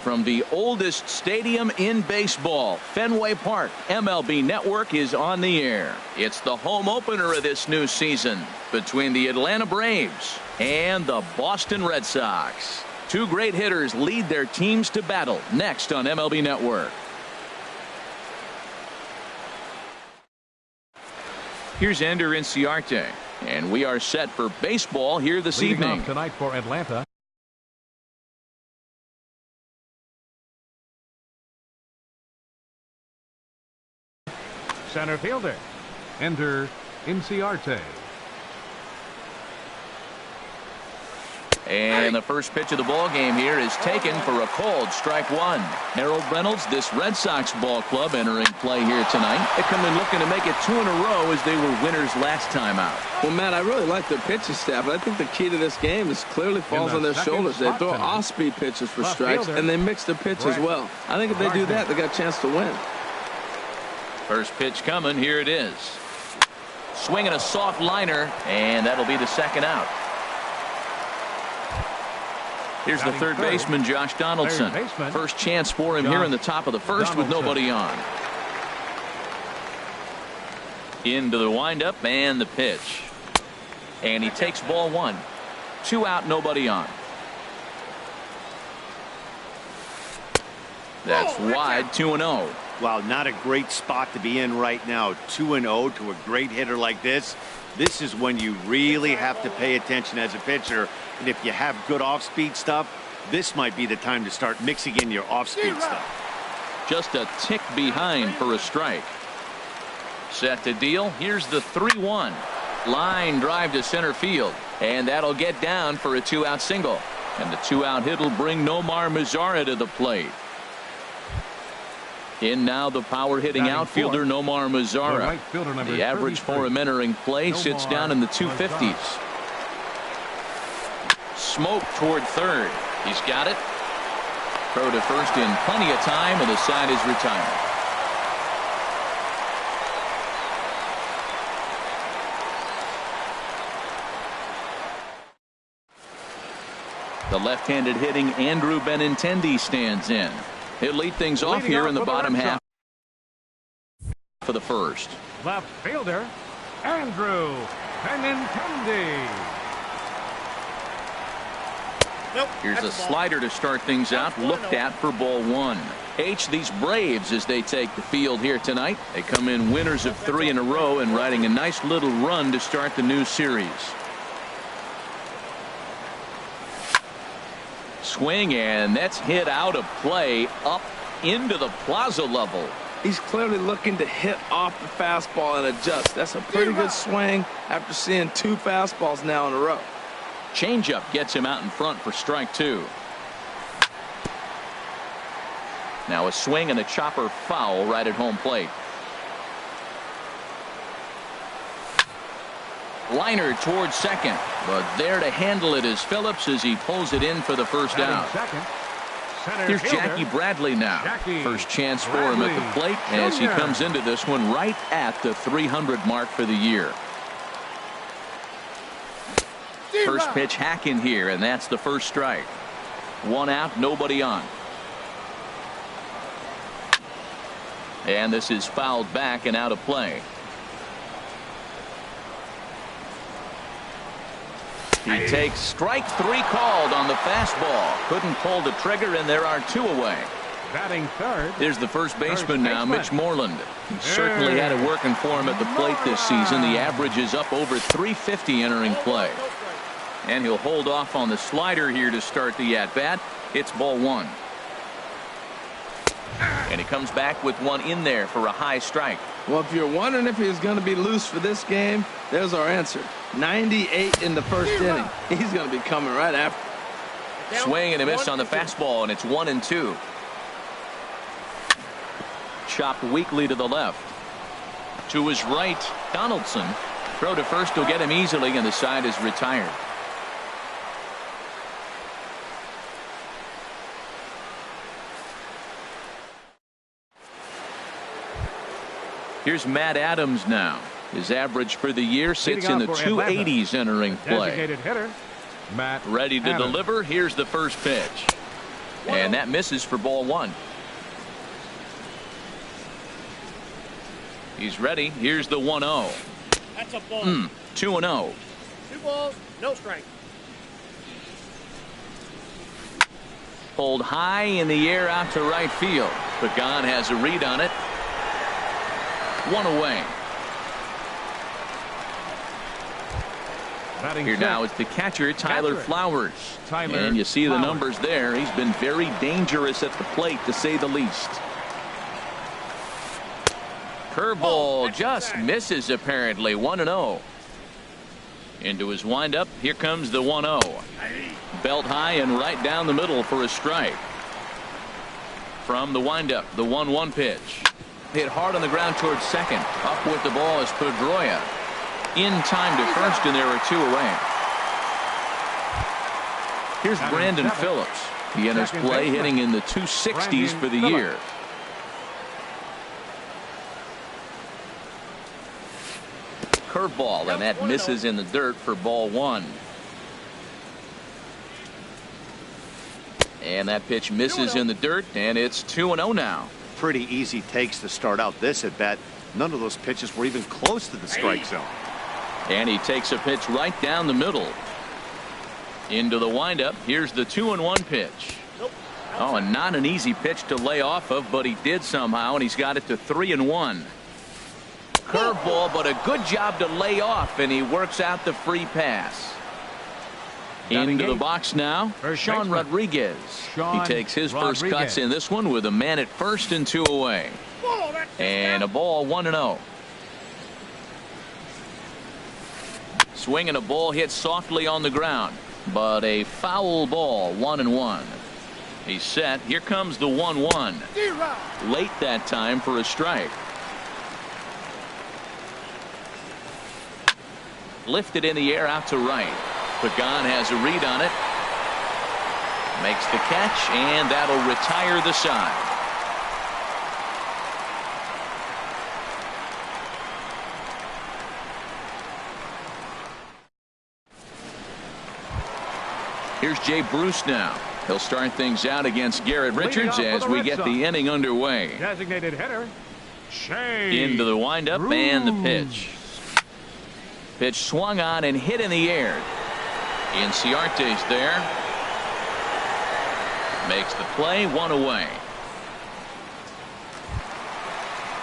from the oldest stadium in baseball, Fenway Park. MLB Network is on the air. It's the home opener of this new season between the Atlanta Braves and the Boston Red Sox. Two great hitters lead their teams to battle next on MLB Network. Here's Ender Inciarte, and we are set for baseball here this evening. Tonight for Atlanta. Center fielder, Ender Inciarte. And the first pitch of the ball game here is taken for a called strike one. Harold Reynolds, this Red Sox ball club entering play here tonight. They come in looking to make it 2 in a row as they were winners last time out. Well, Matt, I really like their pitching staff. I think the key to this game is clearly falls on their shoulders. They throw off-speed pitches for strikes, and they mix the pitch as well. I think if they do that, they got a chance to win. First pitch coming. Here it is. Swinging a soft liner, and that'll be the second out. Here's the third baseman, Josh Donaldson. First chance for him here in the top of the first with nobody on. Into the windup and the pitch. And he takes ball one. 2 out, nobody on. That's wide, 2-0. Wow, not a great spot to be in right now. 2-0 to a great hitter like this. This is when you really have to pay attention as a pitcher. And if you have good off-speed stuff, this might be the time to start mixing in your off-speed stuff. Just a tick behind for a strike. Set to deal. Here's the 3-1. Line drive to center field. And that'll get down for a 2-out single. And the 2-out hit will bring Nomar Mazara to the plate. In now the power hitting outfielder Nomar Mazara. The average for him entering play sits down in the 250s. Smoke toward third. He's got it. Throw to first in plenty of time, and the side is retired. The left-handed hitting Andrew Benintendi stands in. He'll lead things off here in the bottom half for the first. Left fielder, Andrew Benintendi. Here's a slider to start things out. Looked at for ball one. These Braves, as they take the field here tonight, they come in winners of 3 in a row and riding a nice little run to start the new series. Swing, and that's hit out of play up into the plaza level. He's clearly looking to hit off the fastball and adjust. That's a pretty good swing after seeing 2 fastballs now in a row. Changeup gets him out in front for strike 2. Now a swing and a chopper foul right at home plate. Liner towards second, but there to handle it is Phillips as he pulls it in for the first out. Here's Jackie Bradley now. First chance for him at the plate as he comes into this one right at the 300 mark for the year. First pitch hack in here, and that's the first strike. 1 out, nobody on. And this is fouled back and out of play. He takes strike 3 called on the fastball. Couldn't pull the trigger, and there are 2 away. Batting third. Here's the first baseman now, Mitch Moreland. He certainly had it working for him at the plate this season. The average is up over 350 entering play. And he'll hold off on the slider here to start the at-bat. It's ball 1. And he comes back with one in there for a high strike. Well, if you're wondering if he's going to be loose for this game, there's our answer. 98 in the first inning. He's going to be coming right after. Swing and a miss on the fastball, and it's 1-2. Chopped weakly to the left. To his right, Donaldson. Throw to first will get him easily, and the side is retired. Here's Matt Adams now. His average for the year sits in the 280s entering play. Hitter, Matt Ready to Adams. deliver. Here's the first pitch. And that misses for ball one. He's ready. Here's the 1-0. That's a ball. 2-0. 2 balls, no strike. Pulled high in the air out to right field. Pagan has a read on it. 1 away. Here now is the catcher, Tyler Flowers. And you see the numbers there. He's been very dangerous at the plate, to say the least. Curveball just misses, apparently. 1-0. Into his windup. Here comes the 1-0. Belt high and right down the middle for a strike. From the windup, the 1-1 pitch. Hit hard on the ground towards second. Up with the ball is Pedroia. In time to first, and there are 2 away. Here's Brandon Phillips. He enters play hitting in the 260s for the year. Curveball, and that misses in the dirt for ball one. And that pitch misses in the dirt, and it's 2-0 now. Pretty easy takes to start out this at bat. None of those pitches were even close to the strike zone. And he takes a pitch right down the middle. Into the windup. Here's the 2-1 pitch. Oh, and not an easy pitch to lay off of, but he did somehow, and he's got it to 3-1. Curveball, but a good job to lay off, and he works out the free pass. Into the box now, Sean Rodriguez. He takes his first cuts in this one with a man at first and 2 away. And a ball, 1-0. Swing and a ball hit softly on the ground, but a foul ball, 1-1. He's set. Here comes the 1-1. Late that time for a strike. Lifted in the air out to right. Pagan has a read on it. Makes the catch, and that'll retire the side. Here's Jay Bruce now. He'll start things out against Garrett Richards as we get the inning underway. Designated hitter, Shea Into the windup and the pitch. Pitch swung on and hit in the air. Inciarte's there. Makes the play, 1 away.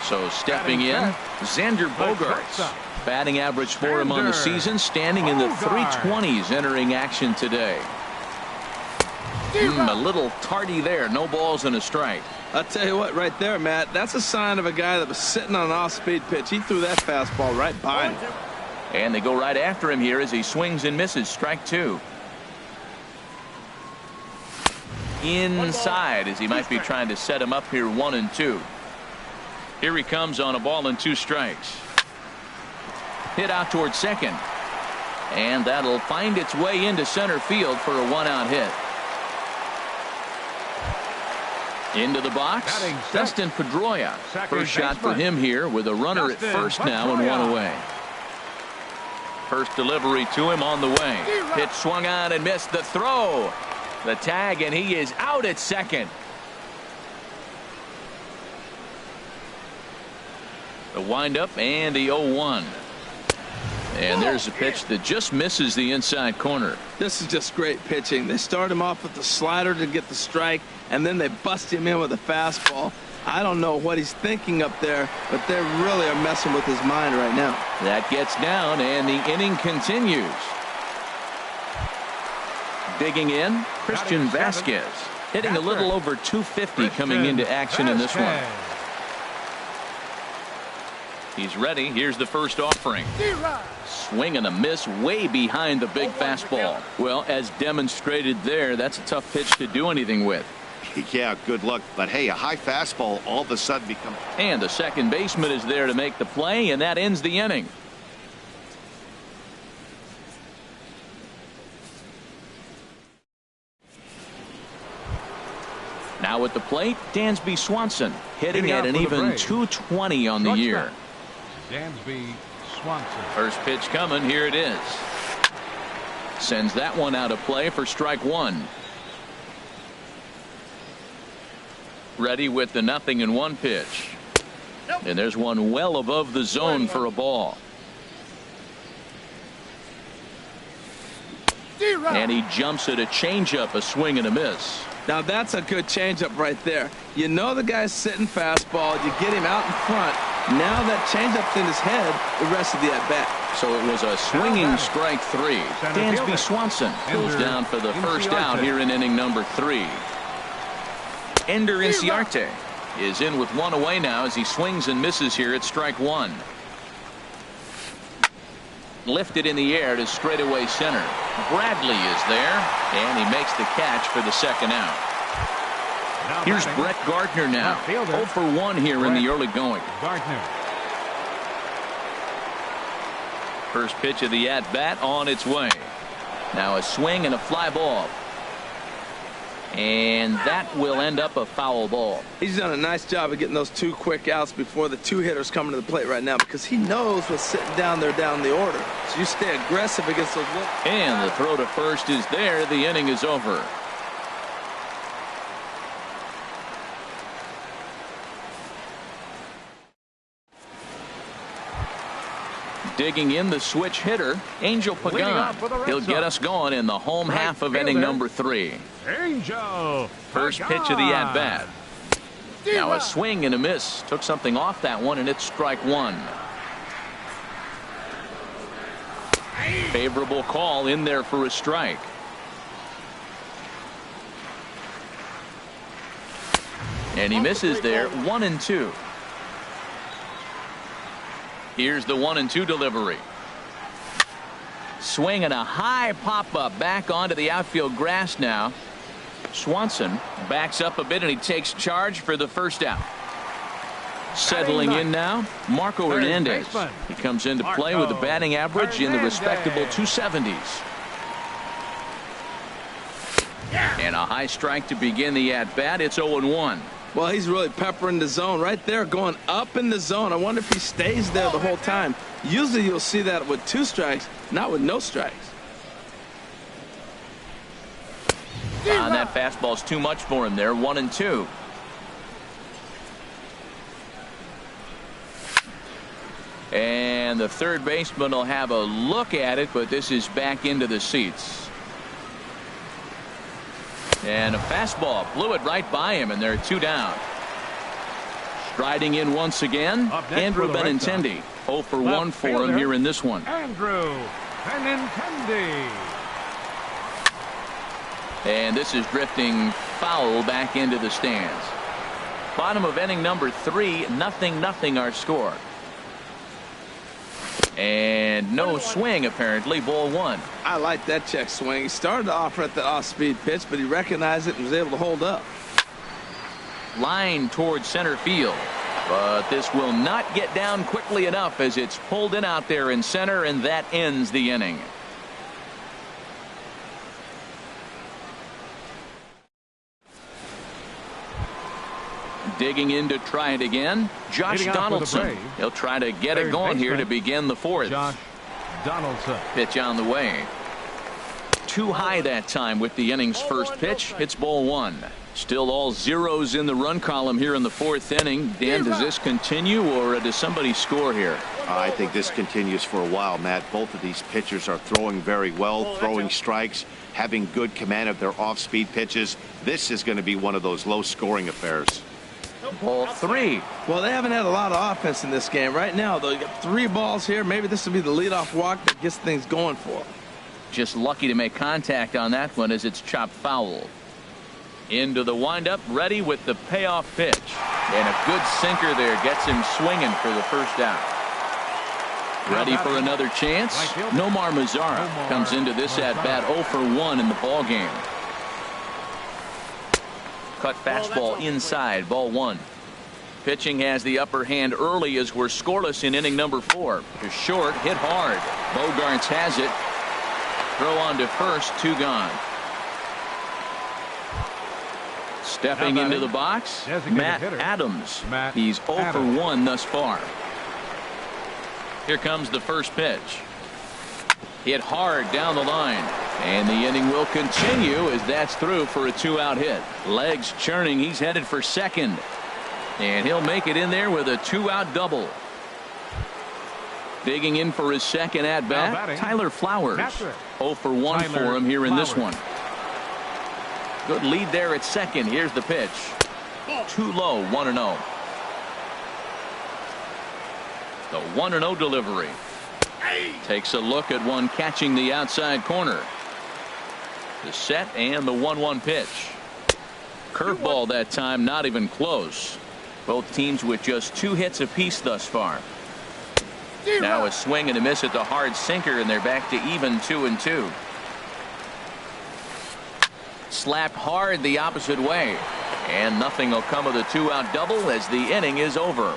So stepping in, Xander Bogaerts. Batting average for him on the season, standing in the 320s entering action today. A little tardy there. No balls and a strike. I'll tell you what, right there, Matt, that's a sign of a guy that was sitting on an off-speed pitch. He threw that fastball right by him. And they go right after him here as he swings and misses. Strike 2. Inside as he might be trying to set him up here, 1-2. Here he comes on a ball and 2 strikes. Hit out towards second. And that'll find its way into center field for a 1-out hit. Into the box, Dustin Pedroia. First shot for him here with a runner at first now and 1 away. First delivery to him on the way. Pitch swung on and missed the throw. The tag, and he is out at second. The windup and the 0-1. And there's a pitch that just misses the inside corner. This is just great pitching. They start him off with the slider to get the strike, and then they bust him in with a fastball. I don't know what he's thinking up there, but they really are messing with his mind right now. That gets down, and the inning continues. Digging in, Christian Vasquez. Hitting a little over 250 coming into action in this one. He's ready. Here's the first offering. Swing and a miss way behind the big fastball. Well, as demonstrated there, that's a tough pitch to do anything with. Yeah, good luck. But hey, a high fastball all of a sudden becomes. And the second baseman is there to make the play, and that ends the inning. Now at the plate, Dansby Swanson hitting at an even 220 on the year. Dansby Swanson. First pitch coming. Here it is. Sends that one out of play for strike 1. Ready with the 0-1 pitch. And there's one well above the zone for a ball. And he jumps at a changeup, a swing and a miss. Now that's a good changeup right there. You know the guy's sitting fastball. You get him out in front. Now that changeup's in his head the rest of the at-bat. So it was a swinging strike 3. Dansby Swanson goes down for the first out here in inning number 3. Ender Inciarte is in with one away now as he swings and misses here at strike 1. Lifted in the air to straightaway center. Bradley is there, and he makes the catch for the second out. Here's Brett Gardner now. 0 for 1 here in the early going. Gardner. First pitch of the at-bat on its way. Now a swing and a fly ball. And that will end up a foul ball. He's done a nice job of getting those 2 quick outs before the 2 hitters coming to the plate right now, because he knows what's sitting down there down the order. So you stay aggressive against those. And the throw to first is there. The inning is over. Digging in the switch hitter, Angel Pagan. He'll get us going in the home half of inning number 3. Angel. First pitch of the at-bat. Now a swing and a miss. Took something off that one, and it's strike 1. Favorable call in there for a strike. And he misses there. 1-2. Here's the 1-2 delivery. Swing and a high pop-up back onto the outfield grass now. Swanson backs up a bit, and he takes charge for the first out. Settling in now, Marco Hernandez. He comes into play with a batting average in the respectable 270s. And a high strike to begin the at-bat. It's 0-1. Well, he's really peppering the zone right there, going up in the zone. I wonder if he stays there the whole time. Usually you'll see that with 2 strikes, not with no strikes. That fastball's too much for him there. 1-2. And the third baseman will have a look at it, but this is back into the seats. And a fastball blew it right by him, and they're 2 down. Striding in once again, Andrew Benintendi. 0 for 1 for him here in this one. Andrew Benintendi. And this is drifting foul back into the stands. Bottom of inning number 3, 0-0 our score. And no swing, apparently. Ball 1. I like that check swing. He started off at the off-speed pitch, but he recognized it and was able to hold up. Line towards center field. But this will not get down quickly enough as it's pulled in out there in center, and that ends the inning. Digging in to try it again, Josh Donaldson. He'll try to get it going here to begin the 4th. Josh Donaldson. Pitch on the way. Too high that time with the inning's first pitch. It's ball 1. Still all zeros in the run column here in the 4th inning. Dan, does this continue, or does somebody score here? I think this continues for a while, Matt. Both of these pitchers are throwing very well, throwing strikes, having good command of their off-speed pitches. This is going to be one of those low-scoring affairs. Ball 3. Well, they haven't had a lot of offense in this game. Right now, though, you got 3 balls here. Maybe this will be the leadoff walk that gets things going for them. Just lucky to make contact on that one as it's chopped foul. Into the windup, ready with the payoff pitch. And a good sinker there gets him swinging for the first out. Ready for another chance? Nomar Mazara comes into this at-bat 0 for 1 in the ball game. Cut fastball inside, ball 1. Pitching has the upper hand early as we're scoreless in inning number 4. To short, hit hard. Bogarts has it. Throw on to first, 2 gone. Stepping into the box, Matt Adams. He's 0 for 1 thus far. Here comes the first pitch. Hit hard down the line. And the inning will continue as that's through for a 2-out hit. Legs churning. He's headed for second. And he'll make it in there with a 2-out double. Digging in for his second at bat, Tyler Flowers. 0 for 1 for him here in this one. Good lead there at second. Here's the pitch. Too low, 1-0. The 1-0 delivery. Takes a look at one catching the outside corner. The set and the 1-1 pitch. Curveball that time, not even close. Both teams with just 2 hits apiece thus far. Now a swing and a miss at the hard sinker, and they're back to even 2-2. Slapped hard the opposite way, and nothing will come of the 2-out double as the inning is over.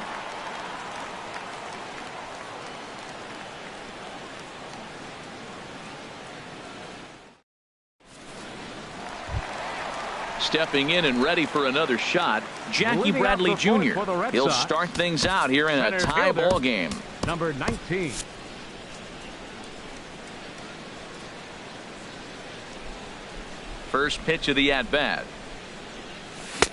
Stepping in and ready for another shot, Jackie Bradley Jr. He'll start things out here in a tie ball game. Number 19. First pitch of the at-bat.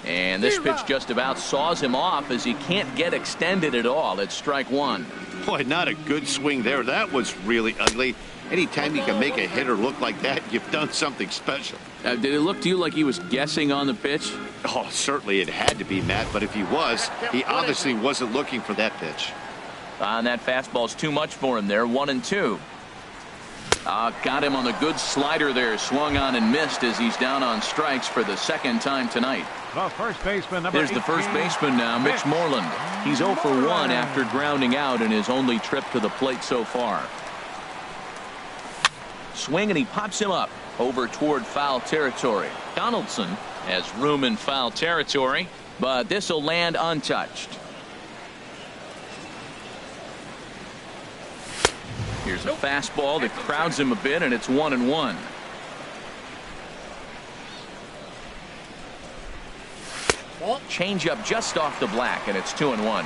And this pitch just about saws him off as he can't get extended at all. It's strike one. Boy, not a good swing there. That was really ugly. Anytime you can make a hitter look like that, you've done something special. Did it look to you like he was guessing on the pitch? Oh, certainly it had to be, Matt, but if he was, he obviously wasn't looking for that pitch. And that fastball's too much for him there. 1-2. Got him on the good slider there. Swung on and missed as he's down on strikes for the second time tonight. The first baseman, number There's the first baseman now, Mitch Moreland. He's 0 for 1 after grounding out in his only trip to the plate so far. Swing and he pops him up over toward foul territory. Donaldson has room in foul territory, but this will land untouched. Here's a fastball that crowds him a bit, and it's 1-1. Change up just off the black, and it's 2-1.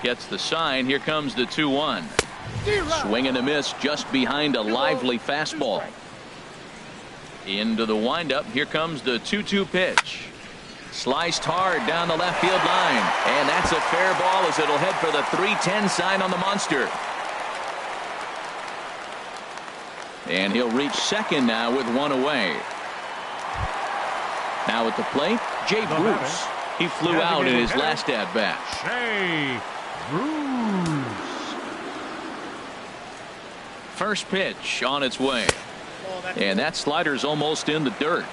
Gets the sign. Here comes the 2-1. Swing and a miss just behind a lively fastball. Into the windup. Here comes the 2-2 pitch. Sliced hard down the left field line, and that's a fair ball as it'll head for the 3-10 sign on the monster. And he'll reach second now with one away. Now at the plate, Jay Bruce. He flew out in his last at bat. Jay Bruce. First pitch on its way, and that slider's almost in the dirt.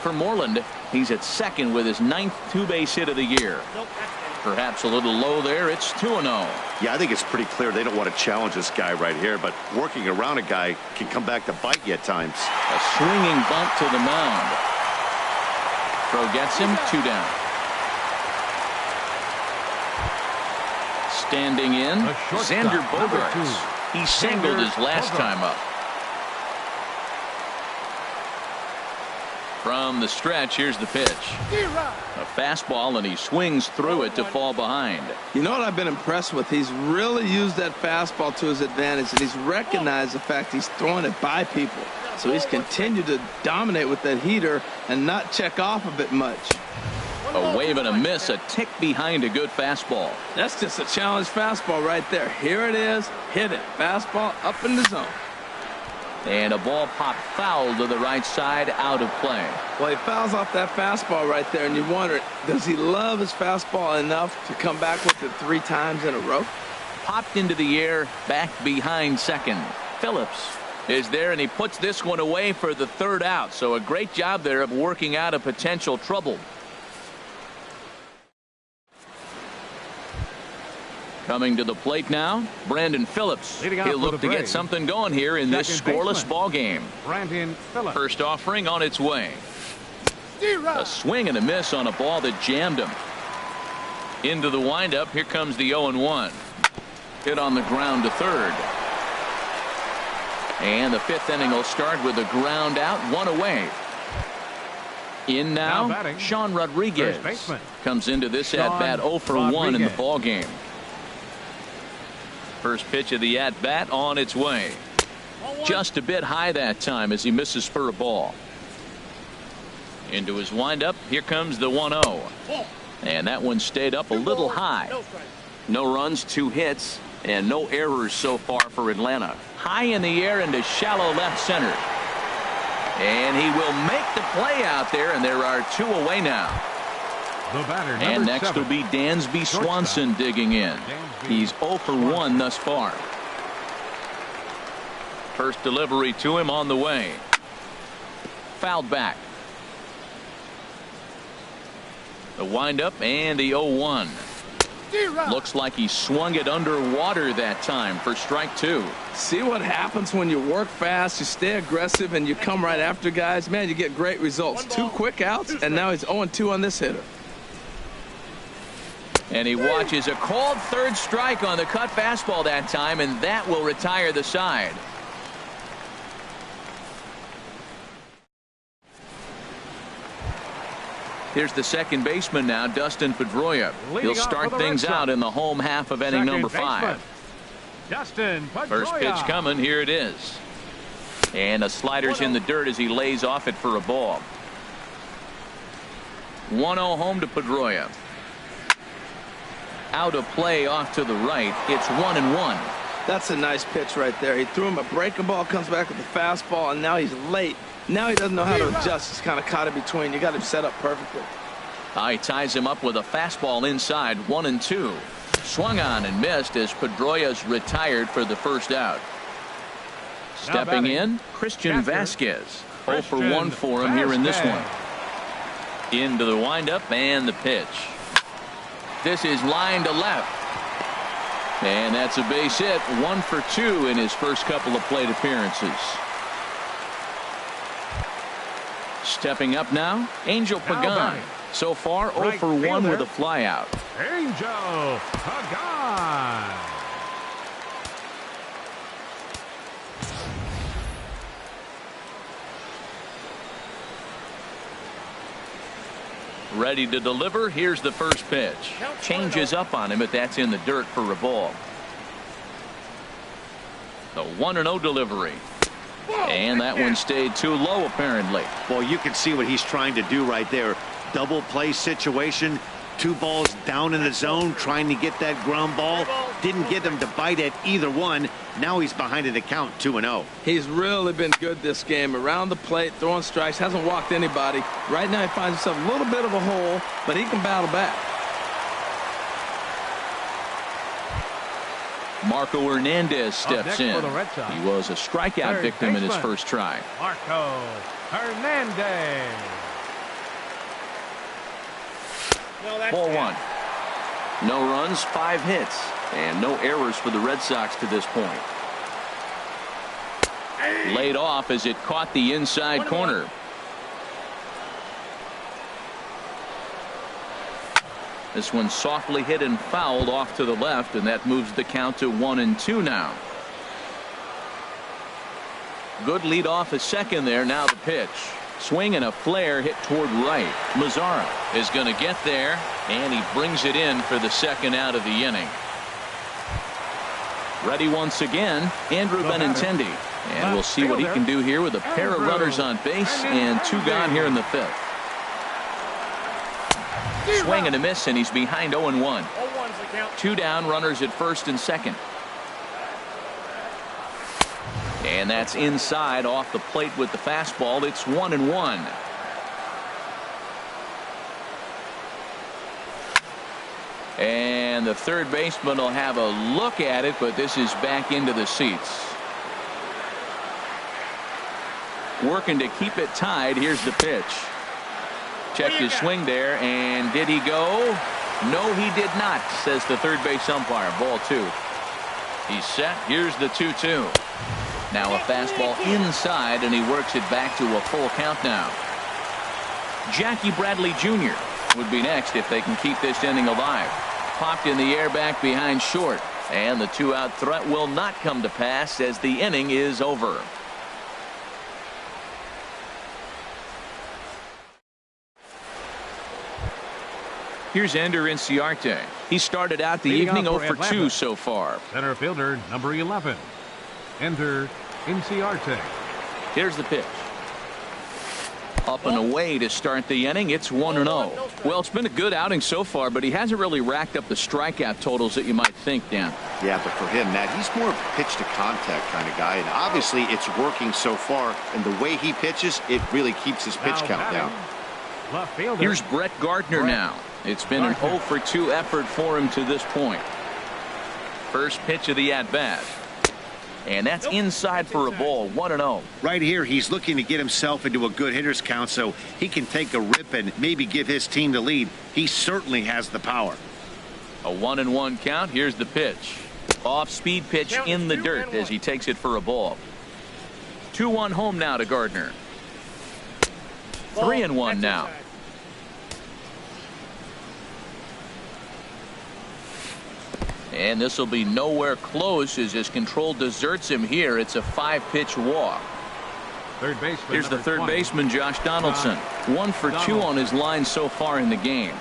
For Moreland, he's at second with his 9th two-base hit of the year. Perhaps a little low there. It's 2-0. Yeah, I think it's pretty clear they don't want to challenge this guy right here, but working around a guy can come back to bite you at times. A swinging bunt to the mound. Throw gets him, 2 down. Standing in, Xander Bogaerts. He singled his last time up. From the stretch, here's the pitch. A fastball, and he swings through it to fall behind. You know what I've been impressed with? He's really used that fastball to his advantage, and he's recognized the fact he's throwing it by people. So he's continued to dominate with that heater and not check off of it much. A wave and a miss, a tick behind a good fastball. That's just a challenge fastball right there. Here it is. Hit it. Fastball up in the zone. And a ball popped foul to the right side, out of play. Well, he fouls off that fastball right there, and you wonder, does he love his fastball enough to come back with it 3 times in a row? Popped into the air, back behind second. Phillips is there, and he puts this one away for the 3rd out. So a great job there of working out a potential trouble. Coming to the plate now, Brandon Phillips. He'll look to get something going here in this scoreless ball game. Brandon Phillips. First offering on its way. A swing and a miss on a ball that jammed him. Into the windup. Here comes the 0-1. Hit on the ground to third. And the 5th inning will start with a ground out, 1 away. In now Sean Rodriguez comes into this at bat 0 for 1 in the ball game. First pitch of the at-bat on its way. Just a bit high that time as he misses for a ball. Into his windup. Here comes the 1-0. And that one stayed up a little high. No runs, 2 hits, and no errors so far for Atlanta. High in the air into shallow left center. And he will make the play out there, and there are 2 away now. The batter, and next 7. will be Dansby Swanson digging in. He's 0 for 1 thus far. First delivery to him on the way. Fouled back. The windup and the 0-1. Looks like he swung it underwater that time for strike 2. See what happens when you work fast, you stay aggressive, and you come right after guys? Man, you get great results. 2 quick outs, and now he's 0-2 on this hitter. And he watches a called third strike on the cut fastball that time, and that will retire the side. Here's the second baseman now, Dustin Pedroia. He'll start things out in the home half of inning number 5. Dustin Pedroia. First pitch coming. Here it is. And a slider's in the dirt as he lays off it for a ball. 1-0 home to Pedroia. Out of play off to the right. It's 1-1. That's a nice pitch right there. He threw him a breaking ball, comes back with the fastball, and now he's late. Now he doesn't know how to adjust. He's kind of caught in between. You got him set up perfectly. He ties him up with a fastball inside. 1-2. Swung on and missed as Pedroia's retired for the first out. Stepping in, Christian Vasquez. 0 for 1 for him here in this one. Into the windup and the pitch. This is line to left. And that's a base hit. 1 for 2 in his first couple of plate appearances. Stepping up now, Angel Pagan. So far, 0 for 1 with a flyout. Angel Pagan. Ready to deliver. Here's the first pitch. Changes up on him, but that's in the dirt for a ball. The 1-0 delivery. And that one stayed too low, apparently. Well, you can see what he's trying to do right there. Double play situation. 2 balls down in the zone, trying to get that ground ball. Didn't get him to bite at either one. Now he's behind in the count, 2-0. He's really been good this game. Around the plate, throwing strikes, hasn't walked anybody. Right now he finds himself a little bit of a hole, but he can battle back. Marco Hernandez steps in. He was a strikeout victim in his first try. Marco Hernandez. Ball 1. No runs, 5 hits, and no errors for the Red Sox to this point. Laid off as it caught the inside corner. This one softly hit and fouled off to the left, and that moves the count to 1-2 now. Good lead off a second there. Now the pitch. Swing and a flare hit toward right. Mazzara is going to get there, and he brings it in for the second out of the inning. Ready once again, Andrew Benintendi. And we'll see what he can do here with a pair of runners on base and 2 gone here in the 5th. Swing and a miss, and he's behind 0-1. 2 down, runners at first and second. And that's inside off the plate with the fastball. It's 1-1. And the third baseman will have a look at it, but this is back into the seats. Working to keep it tied. Here's the pitch. Checked his swing there, and did he go? No, he did not, says the third base umpire. Ball 2. He's set. Here's the 2-2. Now a fastball inside, and he works it back to a full count now. Jackie Bradley Jr. would be next if they can keep this inning alive. Popped in the air back behind short, and the 2-out threat will not come to pass as the inning is over. Here's Ender Inciarte. He started out the Leading evening off 0 for for 2 Atlanta. so far. Center fielder, number 11. Enter Inciarte. Here's the pitch. Up and away to start the inning. It's 1-0. Well, it's been a good outing so far, but he hasn't really racked up the strikeout totals that you might think, Dan. Yeah, but for him, Matt, he's more of a pitch-to-contact kind of guy, and obviously it's working so far, and the way he pitches, it really keeps his pitch count down. Left fielder. Here's Brett Gardner now. It's been an 0 for 2 effort for him to this point. First pitch of the at-bat. And that's inside for a ball, 1-0. Right here, he's looking to get himself into a good hitter's count so he can take a rip and maybe give his team the lead. He certainly has the power. A 1-1 count. Here's the pitch. Off-speed pitch in the dirt as he takes it for a ball. 2-1 home now to Gardner. 3-1 now. And this will be nowhere close as his control deserts him here. It's a 5-pitch walk. Third baseman. Here's the number third 20. baseman, Josh Donaldson. 1 for 2 on his line so far in the game.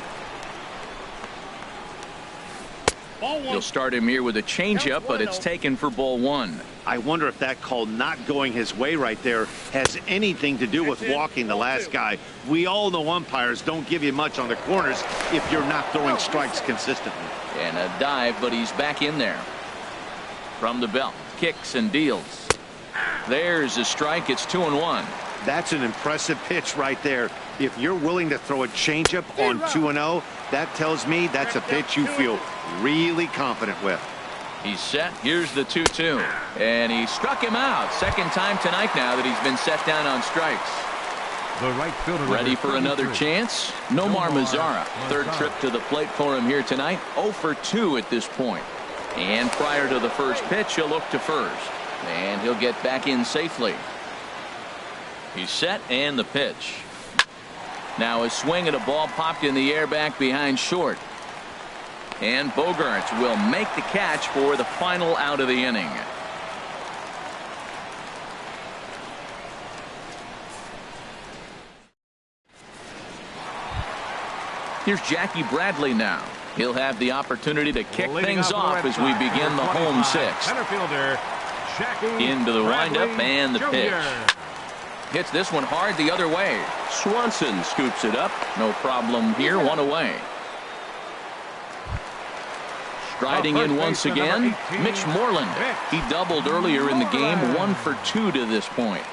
Ball one. He'll start him here with a changeup, but it's taken for ball 1. I wonder if that call not going his way right there has anything to do with walking the last guy. We all know umpires don't give you much on the corners if you're not throwing strikes consistently. And a dive, but he's back in there. From the belt, kicks and deals. There's a strike. It's 2-1. That's an impressive pitch right there. If you're willing to throw a changeup on 2-0, that tells me that's a pitch you feel really confident with. He's set. Here's the 2-2. And he struck him out. Second time tonight now that he's been set down on strikes. The right fielder. Ready number for another 33. chance? Nomar Mazara. Third Mazara. trip to the plate for him here tonight. 0 for 2 at this point. And prior to the first pitch, he'll look to first. And he'll get back in safely. He's set and the pitch. Now a swing at a ball popped in the air back behind short. And Bogaerts will make the catch for the final out of the inning. Here's Jackie Bradley now. He'll have the opportunity to kick Leading things off off the as red we side, begin the number home 25, sixth. Center fielder, Jackie Into the Bradley windup and the Jr. pitch. Hits this one hard the other way. Swanson scoops it up. No problem here. One away. Striding in once again, Mitch Moreland. He doubled earlier in the game. 1 for 2 to this point.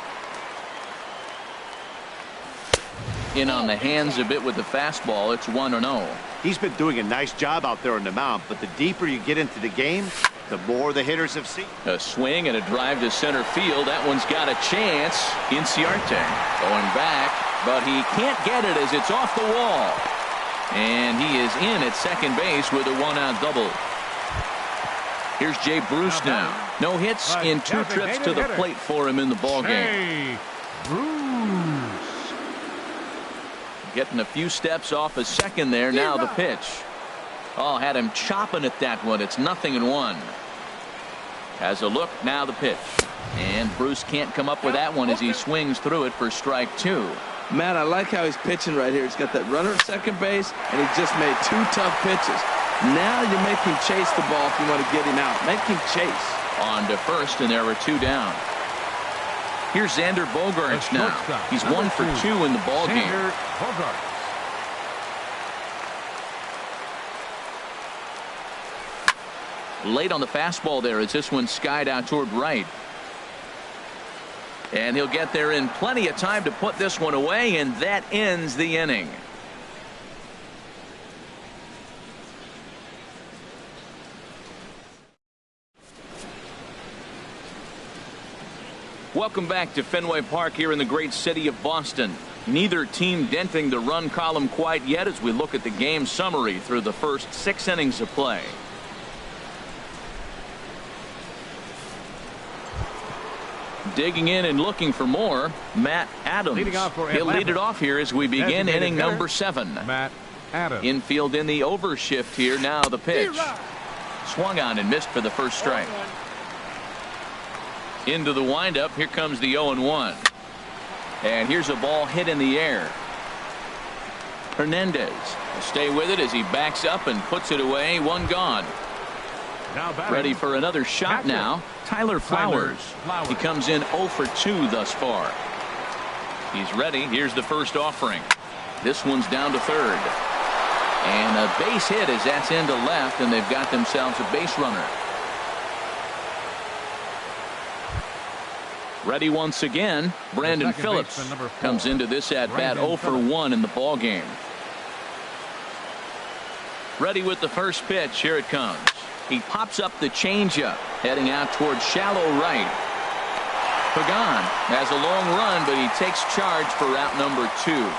In on the hands a bit with the fastball. It's 1-0. He's been doing a nice job out there on the mound, but the deeper you get into the game, the more the hitters have seen. A swing and a drive to center field. That one's got a chance. Inciarte going back, but he can't get it as it's off the wall. And he is in at second base with a 1-out double. Here's Jay Bruce now. No hits in 2 trips to the plate for him in the ballgame. Jay Bruce. Getting a few steps off a second there. Now the pitch. Oh, had him chopping at that one. It's 0-1. Has a look. Now the pitch. And Bruce can't come up with that one as he swings through it for strike 2. Matt, I like how he's pitching right here. He's got that runner at second base, and he just made 2 tough pitches. Now you make him chase the ball if you want to get him out. Make him chase. On to first, and there are 2 down. Here's Xander Bogaerts now. He's 1 for 2 in the ballgame. Xander Bogaerts. Late on the fastball there as this one skied out toward right. And he'll get there in plenty of time to put this one away, and that ends the inning. Welcome back to Fenway Park here in the great city of Boston. Neither team denting the run column quite yet as we look at the game summary through the first 6 innings of play. Digging in and looking for more, Matt Adams. Leading off for He'll lead it Atlanta. off here as we begin Designated inning hitter, number 7. Matt Adams. Infield in the overshift here. Now the pitch. Swung on and missed for the first strike. Into the windup. Here comes the 0-1. And here's a ball hit in the air. Hernandez will stay with it as he backs up and puts it away. One gone. Now batting. Ready for another shot Catcher. now. Tyler Flowers. He comes in 0 for 2 thus far. He's ready. Here's the first offering. This one's down to third. And a base hit as that's into left, and they've got themselves a base runner. Ready once again. Brandon Phillips comes into this at bat 0 for 1 in the ball game. Ready with the first pitch. Here it comes. He pops up the changeup, heading out towards shallow right. Pagan has a long run, but he takes charge for route number 2.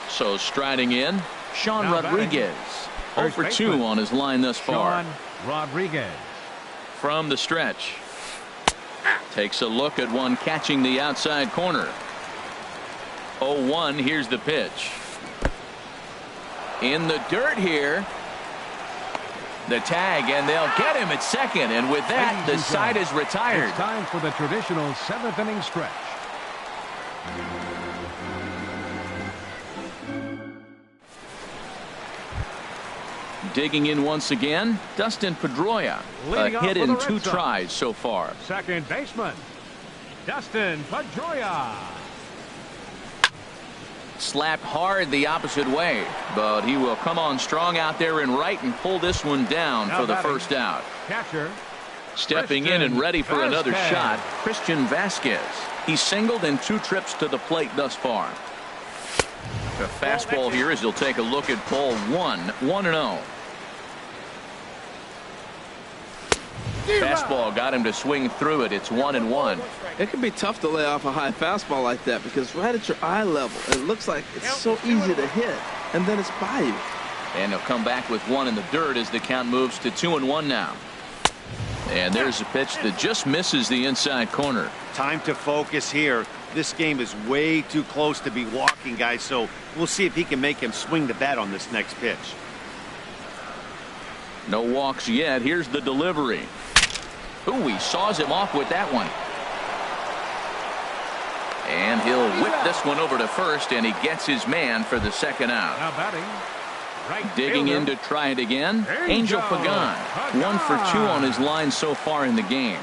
So striding in, Sean Now Rodriguez. 0 for 2 on his line thus far. Sean Rodriguez. From the stretch. Takes a look at one catching the outside corner. 0-1. Here's the pitch. In the dirt here. The tag, and they'll get him at second. And with that, the side is retired. It's time for the traditional 7th inning stretch. Digging in once again, Dustin Pedroia. Leading A off hit for in the Red 2 Sox. tries so far. Second baseman, Dustin Pedroia. Slapped hard the opposite way, but he will come on strong out there in right and pull this one down Now for the batting. first out. Catcher, Stepping in and ready for another Vasquez. shot, Christian Vasquez. He's singled in 2 trips to the plate thus far. The fastball here as he'll take a look at ball 1, 1-0. Fastball got him to swing through it. It's 1-1. It can be tough to lay off a high fastball like that because right at your eye level, it looks like it's so easy to hit, and then it's by you. And he'll come back with 1 in the dirt as the count moves to 2-1 now. And there's a pitch that just misses the inside corner. Time to focus here. This game is way too close to be walking, guys, so we'll see if he can make him swing the bat on this next pitch. No walks yet. Here's the delivery. Ooh, he saws him off with that one. And he'll whip this one over to first, and he gets his man for the second out. now batting, right Digging in fielder, to try it again. Angel Angel Pagan. 1 for 2 on his line so far in the game.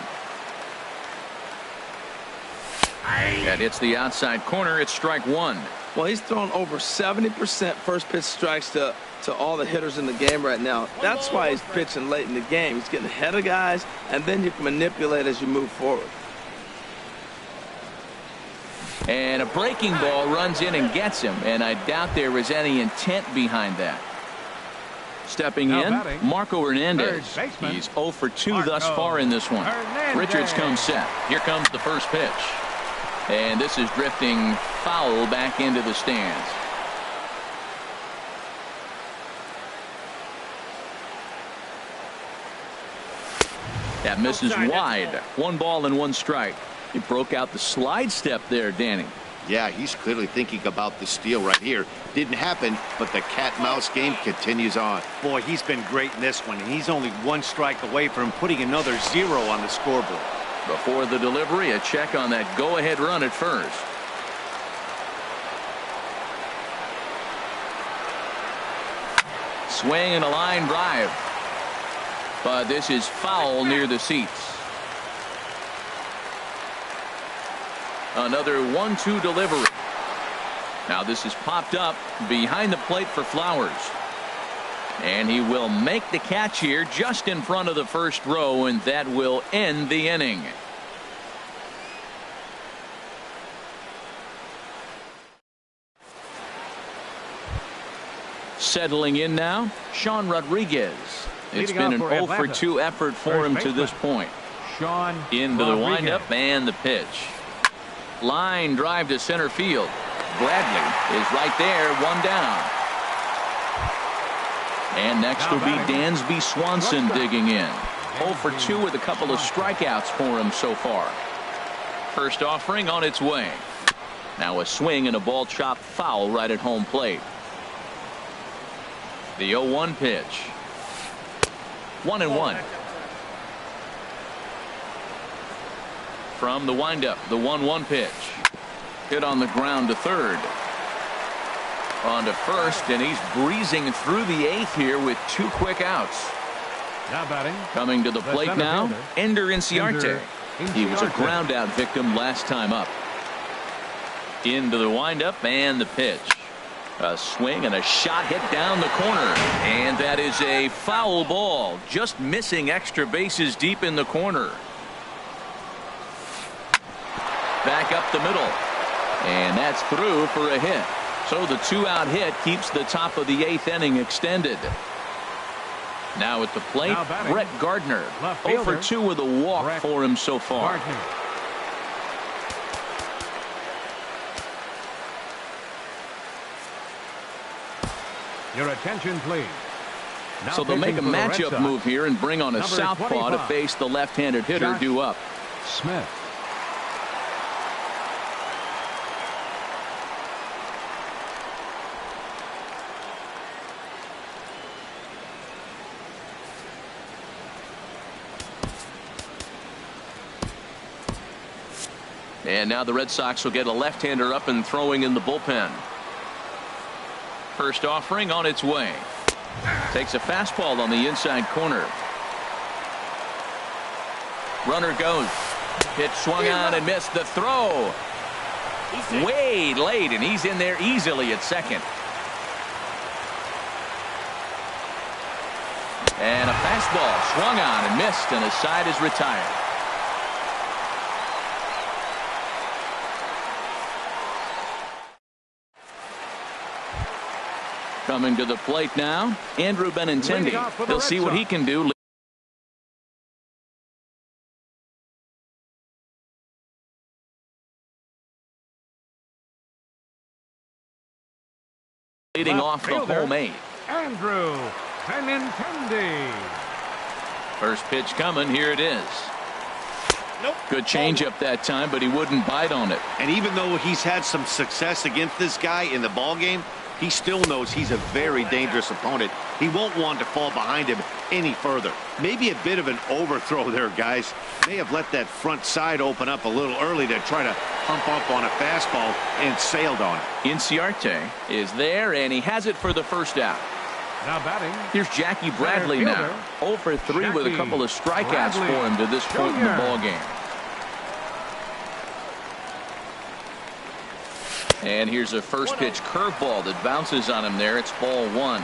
That hits the outside corner. It's strike 1. Well, he's thrown over 70% first pitch strikes to all the hitters in the game right now. That's why he's pitching late in the game. He's getting ahead of guys, and then you can manipulate as you move forward. And a breaking ball runs in and gets him, and I doubt there was any intent behind that. Stepping Now in, batting, Marco Hernandez. third baseman, He's 0 for 2 Marco thus far in this one. Hernandez. Richards comes set. Here comes the first pitch. And this is drifting foul back into the stands. That misses wide. 1 ball and 1 strike. He broke out the slide step there, Danny. Yeah, he's clearly thinking about the steal right here. Didn't happen, but the cat-mouse game continues on. Boy, he's been great in this one, and he's only 1 strike away from putting another 0 on the scoreboard. Before the delivery, a check on that go-ahead run at first. Swing and a line drive. But this is foul near the seats. Another 1-2 delivery. Now this is popped up behind the plate for Flowers. And he will make the catch here just in front of the first row, and that will end the inning. Settling in now, Sean Rodriguez. It's Leading been an off for 0 for Atlanta. 2 effort for First him to baseman, this point. Sean Into the Rodriguez. windup and the pitch. Line drive to center field. Bradley is right there, 1 down. And next Now will be batting. Dansby Swanson digging in. 0 for 2 with a couple of strikeouts for him so far. First offering on its way. Now a swing and a ball chopped foul right at home plate. The 0-1 pitch. 1-1. From the windup, the 1-1 pitch. Hit on the ground to third. On to first, and he's breezing through the eighth here with 2 quick outs. Now batting. Coming to the plate now, Ender Inciarte. He was a ground out victim last time up. Into the windup and the pitch. A swing and a shot hit down the corner. And that is a foul ball. Just missing extra bases deep in the corner. Back up the middle. And that's through for a hit. So the 2-out hit keeps the top of the 8th inning extended. Now at the plate, Brett Gardner. 0 for 2 with a walk for him so far. Your attention, please. Now So they'll make a pitching for the Red matchup Sox, move here and bring on a number southpaw to 25, face the left-handed hitter Josh due up. Smith. And now the Red Sox will get a left-hander up and throwing in the bullpen. First offering on its way. Takes a fastball on the inside corner. Runner goes. Pitch swung on and missed. The throw. Way late, and he's in there easily at second. And a fastball swung on and missed, and his side is retired. Coming to the plate now, Andrew Benintendi. He'll see what he can do. Leading off the home 8. Andrew Benintendi. First pitch coming. Here it is. Nope. Good changeup that time, but he wouldn't bite on it. And even though he's had some success against this guy in the ball game, he still knows he's a very dangerous opponent. He won't want to fall behind him any further. Maybe a bit of an overthrow there, guys. May have let that front side open up a little early to try to pump up on a fastball and sailed on it. Inciarte is there, and he has it for the first out. Now batting. Here's Jackie Bradley now. 0 for 3 with a couple of strikeouts for him to this point in the ball game. And here's a first pitch curveball that bounces on him there. It's ball 1.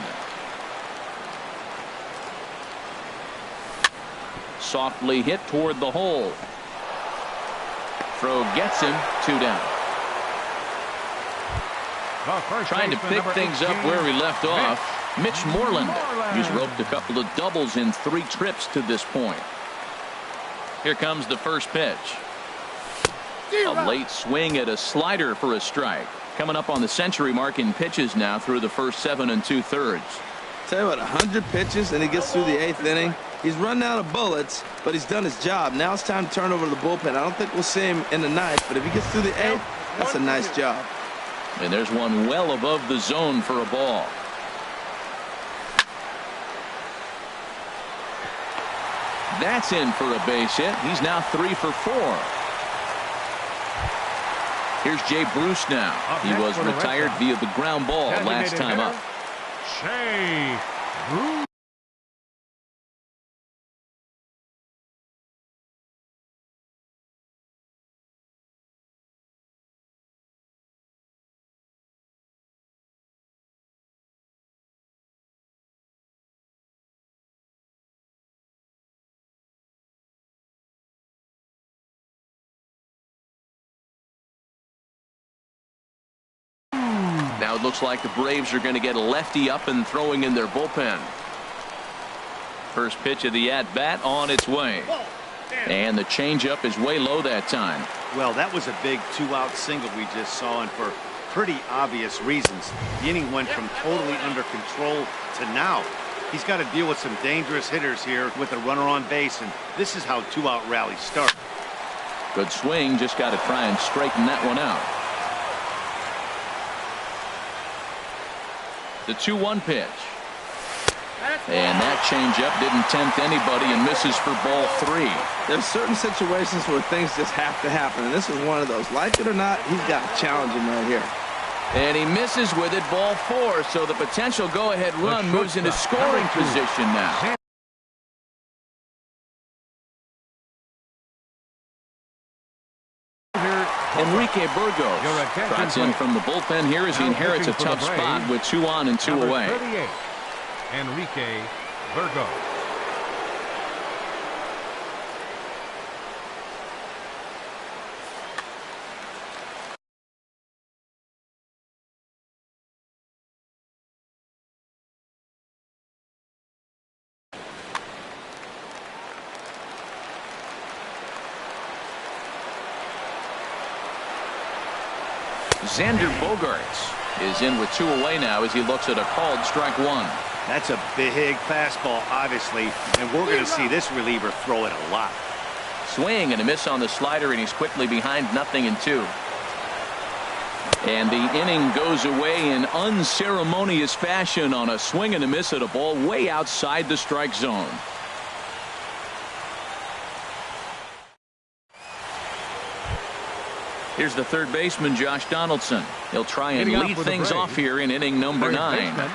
Softly hit toward the hole. Throw gets him. 2 down. Trying to pick things up where he left off. Mitch Moreland. He's roped a couple of doubles in 3 trips to this point. Here comes the first pitch. A late swing at a slider for a strike. Coming up on the century mark in pitches now through the first 7 2/3. Tell you what, 100 pitches and he gets through the 8th inning. He's run out of bullets, but he's done his job. Now it's time to turn over to the bullpen. I don't think we'll see him in the 9th, but if he gets through the 8th, that's a nice job. And there's one well above the zone for a ball. That's in for a base hit. He's now 3 for 4. Here's Jay Bruce now. He was retired via the ground ball last time up. Jay Bruce. Now it looks like the Braves are going to get a lefty up and throwing in their bullpen. First pitch of the at-bat on its way. And the changeup is way low that time. Well, that was a big 2-out single we just saw, and for pretty obvious reasons. The inning went from totally under control to now. He's got to deal with some dangerous hitters here with a runner on base, and this is how 2-out rallies start. Good swing. Just got to try and straighten that one out. The 2-1 pitch. And that changeup didn't tempt anybody and misses for ball 3. There's certain situations where things just have to happen, and this is one of those. Like it or not, he's got to challenge him right here. And he misses with it, ball 4. So the potential go-ahead run moves into scoring position now. Enrique Burgos trots in from the bullpen here as he inherits a tough spot with 2 on and 2 away. 38, Enrique Burgos. Xander Bogaerts is in with 2 away now as he looks at a called strike 1. That's a big fastball, obviously, and we're going to see this reliever throw it a lot. Swing and a miss on the slider, and he's quickly behind 0-2. And the inning goes away in unceremonious fashion on a swing and a miss at a ball way outside the strike zone. Here's the third baseman, Josh Donaldson. He'll try and lead things off here in inning number 9.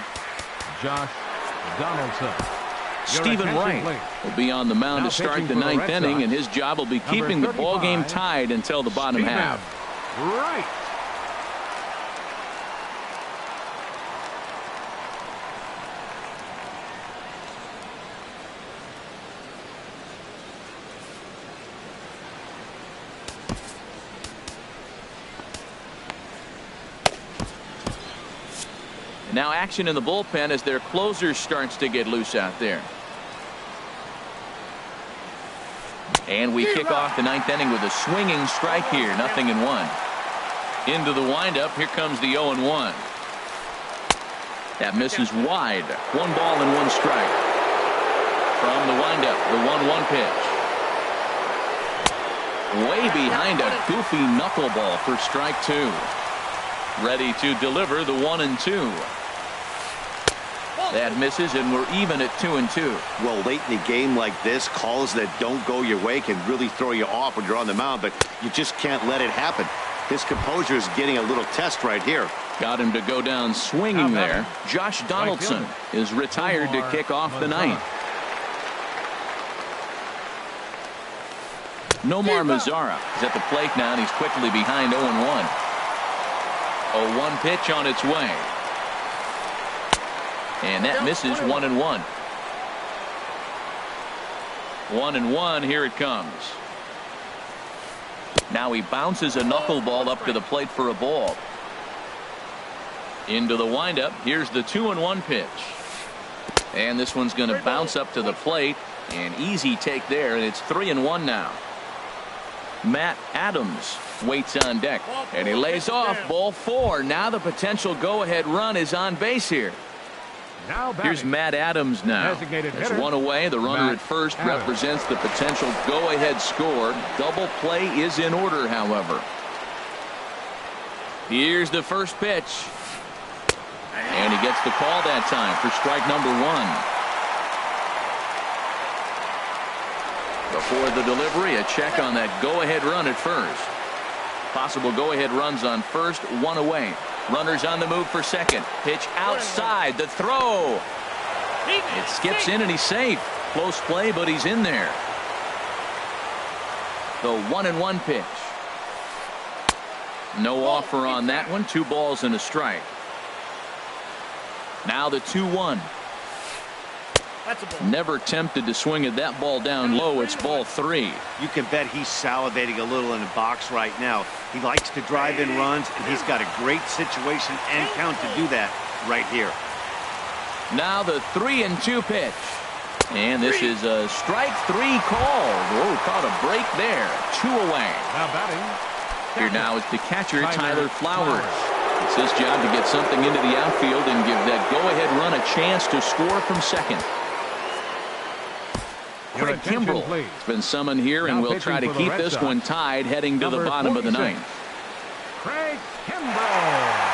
Josh Donaldson. Stephen Wright will be on the mound to start the 9th inning, and his job will be keeping the ball game tied until the bottom half. Right. Now action in the bullpen as their closer starts to get loose out there. And we kick off the 9th inning with a swinging strike here. 0-1. Into the windup. Here comes the 0-1. That misses wide. 1 ball and 1 strike. From the windup, the 1-1 pitch. Way behind a goofy knuckleball for strike 2. Ready to deliver the 1-2. That misses, and we're even at 2-2. Well, late in the game like this, calls that don't go your way can really throw you off when you're on the mound, but you just can't let it happen. His composure is getting a little test right here. Got him to go down swinging there. Josh Donaldson is retired to kick off the 9th. Nomar Mazara is at the plate now, and he's quickly behind 0-1. 0-1 pitch on its way. And that misses. 1-1. 1-1. Here it comes. Now he bounces a knuckleball up to the plate for a ball. Into the windup. Here's the 2-1 pitch. And this one's going to bounce up to the plate. An easy take there, and it's 3-1 now. Matt Adams waits on deck, and he lays off. Ball 4. Now the potential go-ahead run is on base here. Here's Matt Adams now. There's 1 away. The runner at first represents the potential go-ahead score. Double play is in order, however. Here's the first pitch. And he gets the call that time for strike number 1. Before the delivery, a check on that go-ahead run at first. Possible go-ahead runs on first, 1 away. Runners on the move for second. Pitch outside. The throw. It skips in and he's safe. Close play, but he's in there. The 1-1 pitch. No offer on that one. 2 balls and a strike. Now the 2-1. Never tempted to swing at that ball down low. It's ball 3. You can bet he's salivating a little in the box right now. He likes to drive in runs, and he's got a great situation and count to do that right here. Now the 3-2 pitch. And this is a strike 3 call. Oh, caught a break there. 2 away. Now batting. Here now is the catcher, Tyler Flowers. It's his job to get something into the outfield and give that go-ahead run a chance to score from second. Craig Kimbrell has been summoned here, and will try to keep this one tied heading to the bottom of the 9th. Craig Kimbrell.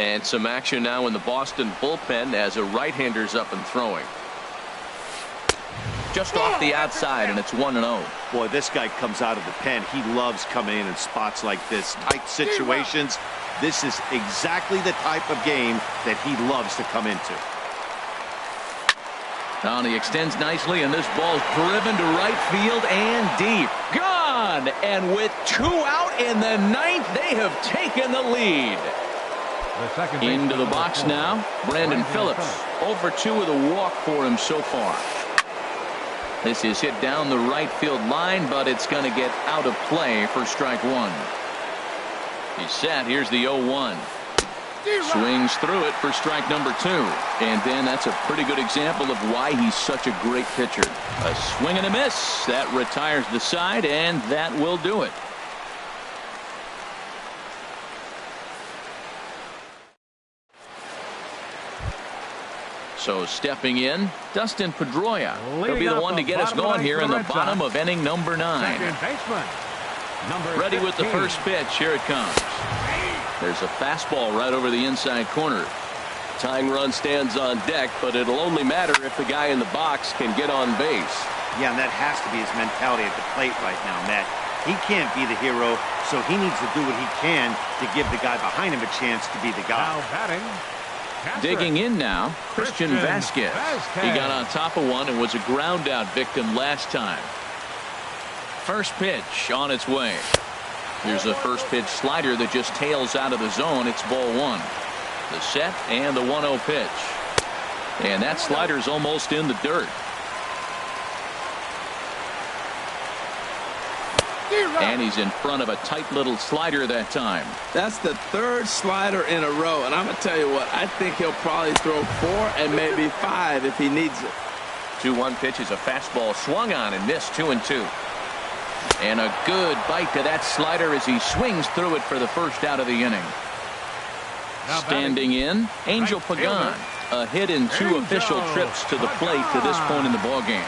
And some action now in the Boston bullpen as a right-hander's up and throwing. Just off the outside, and it's 1-0. Boy, this guy comes out of the pen. He loves coming in spots like this, tight situations. This is exactly the type of game that he loves to come into. Now he extends nicely, and this ball's driven to right field and deep. Gone! And with 2 out in the 9th, they have taken the lead. Into the box now, Brandon Phillips. 0 for 2 with a walk for him so far. This is hit down the right field line, but it's going to get out of play for strike 1. He's set. Here's the 0-1. Swings through it for strike number 2. And then that's a pretty good example of why he's such a great pitcher. A swing and a miss. That retires the side, and that will do it. So stepping in, Dustin Pedroia. He'll be the one to get us going here in the bottom of inning number 9. Ready with the first pitch. Here it comes. There's a fastball right over the inside corner. Tying run stands on deck, but it'll only matter if the guy in the box can get on base. Yeah, and that has to be his mentality at the plate right now, Matt. He can't be the hero, so he needs to do what he can to give the guy behind him a chance to be the guy. Now batting. Digging in now, Christian Vasquez. He got on top of one and was a ground out victim last time. First pitch on its way. Here's a first pitch slider that just tails out of the zone. It's ball 1. The set and the 1-0 pitch. And that slider's almost in the dirt. And he's in front of a tight little slider that time. That's the 3rd slider in a row. And I'm going to tell you what, I think he'll probably throw 4 and maybe 5 if he needs it. 2-1 pitch is a fastball swung on and missed. 2-2. And a good bite to that slider as he swings through it for the first out of the inning. Standing in, Angel Pagan. A hit in 2 official trips to the plate to this point in the ballgame.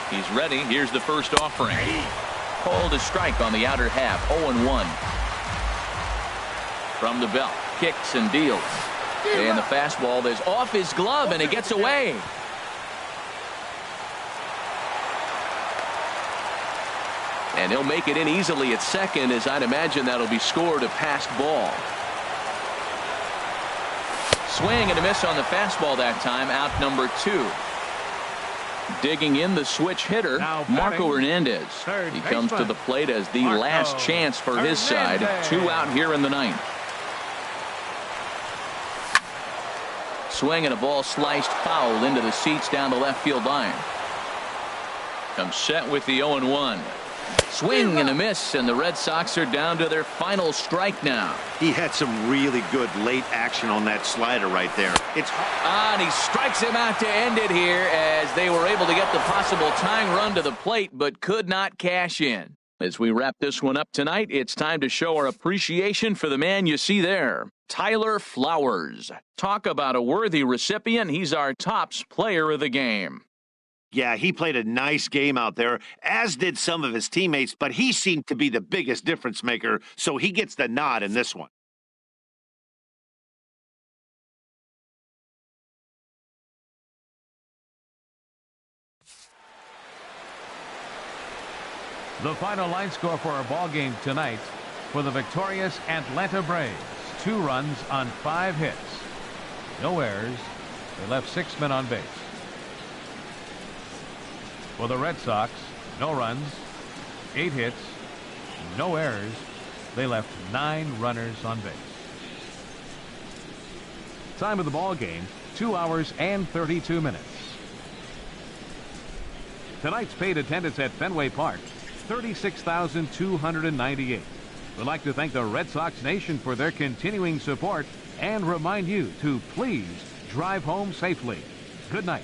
He's ready. Here's the first offering. Called a strike on the outer half. 0-1. From the belt. Kicks and deals. And the fastball is off his glove, and it gets away. And he'll make it in easily at second, as I'd imagine that'll be scored a passed ball. Swing and a miss on the fastball that time. Out number 2. Digging in the switch hitter, Marco Hernandez. He comes to the plate as the last chance for his side. 2 out here in the 9th. Swing and a ball sliced foul into the seats down the left field line. Comes set with the 0-1. Swing and a miss, and the Red Sox are down to their final strike now. He had some really good late action on that slider right there. It's and he strikes him out to end it here as they were able to get the possible tying run to the plate but could not cash in. As we wrap this one up tonight, it's time to show our appreciation for the man you see there, Tyler Flowers. Talk about a worthy recipient. He's our tops player of the game. Yeah, he played a nice game out there, as did some of his teammates, but he seemed to be the biggest difference maker, so he gets the nod in this one. The final line score for our ball game tonight for the victorious Atlanta Braves. 2 runs on 5 hits. No errors. They left 6 men on base. For the Red Sox, no runs, 8 hits, no errors. They left 9 runners on base. Time of the ball game, 2 hours and 32 minutes. Tonight's paid attendance at Fenway Park, 36,298. We'd like to thank the Red Sox Nation for their continuing support and remind you to please drive home safely. Good night.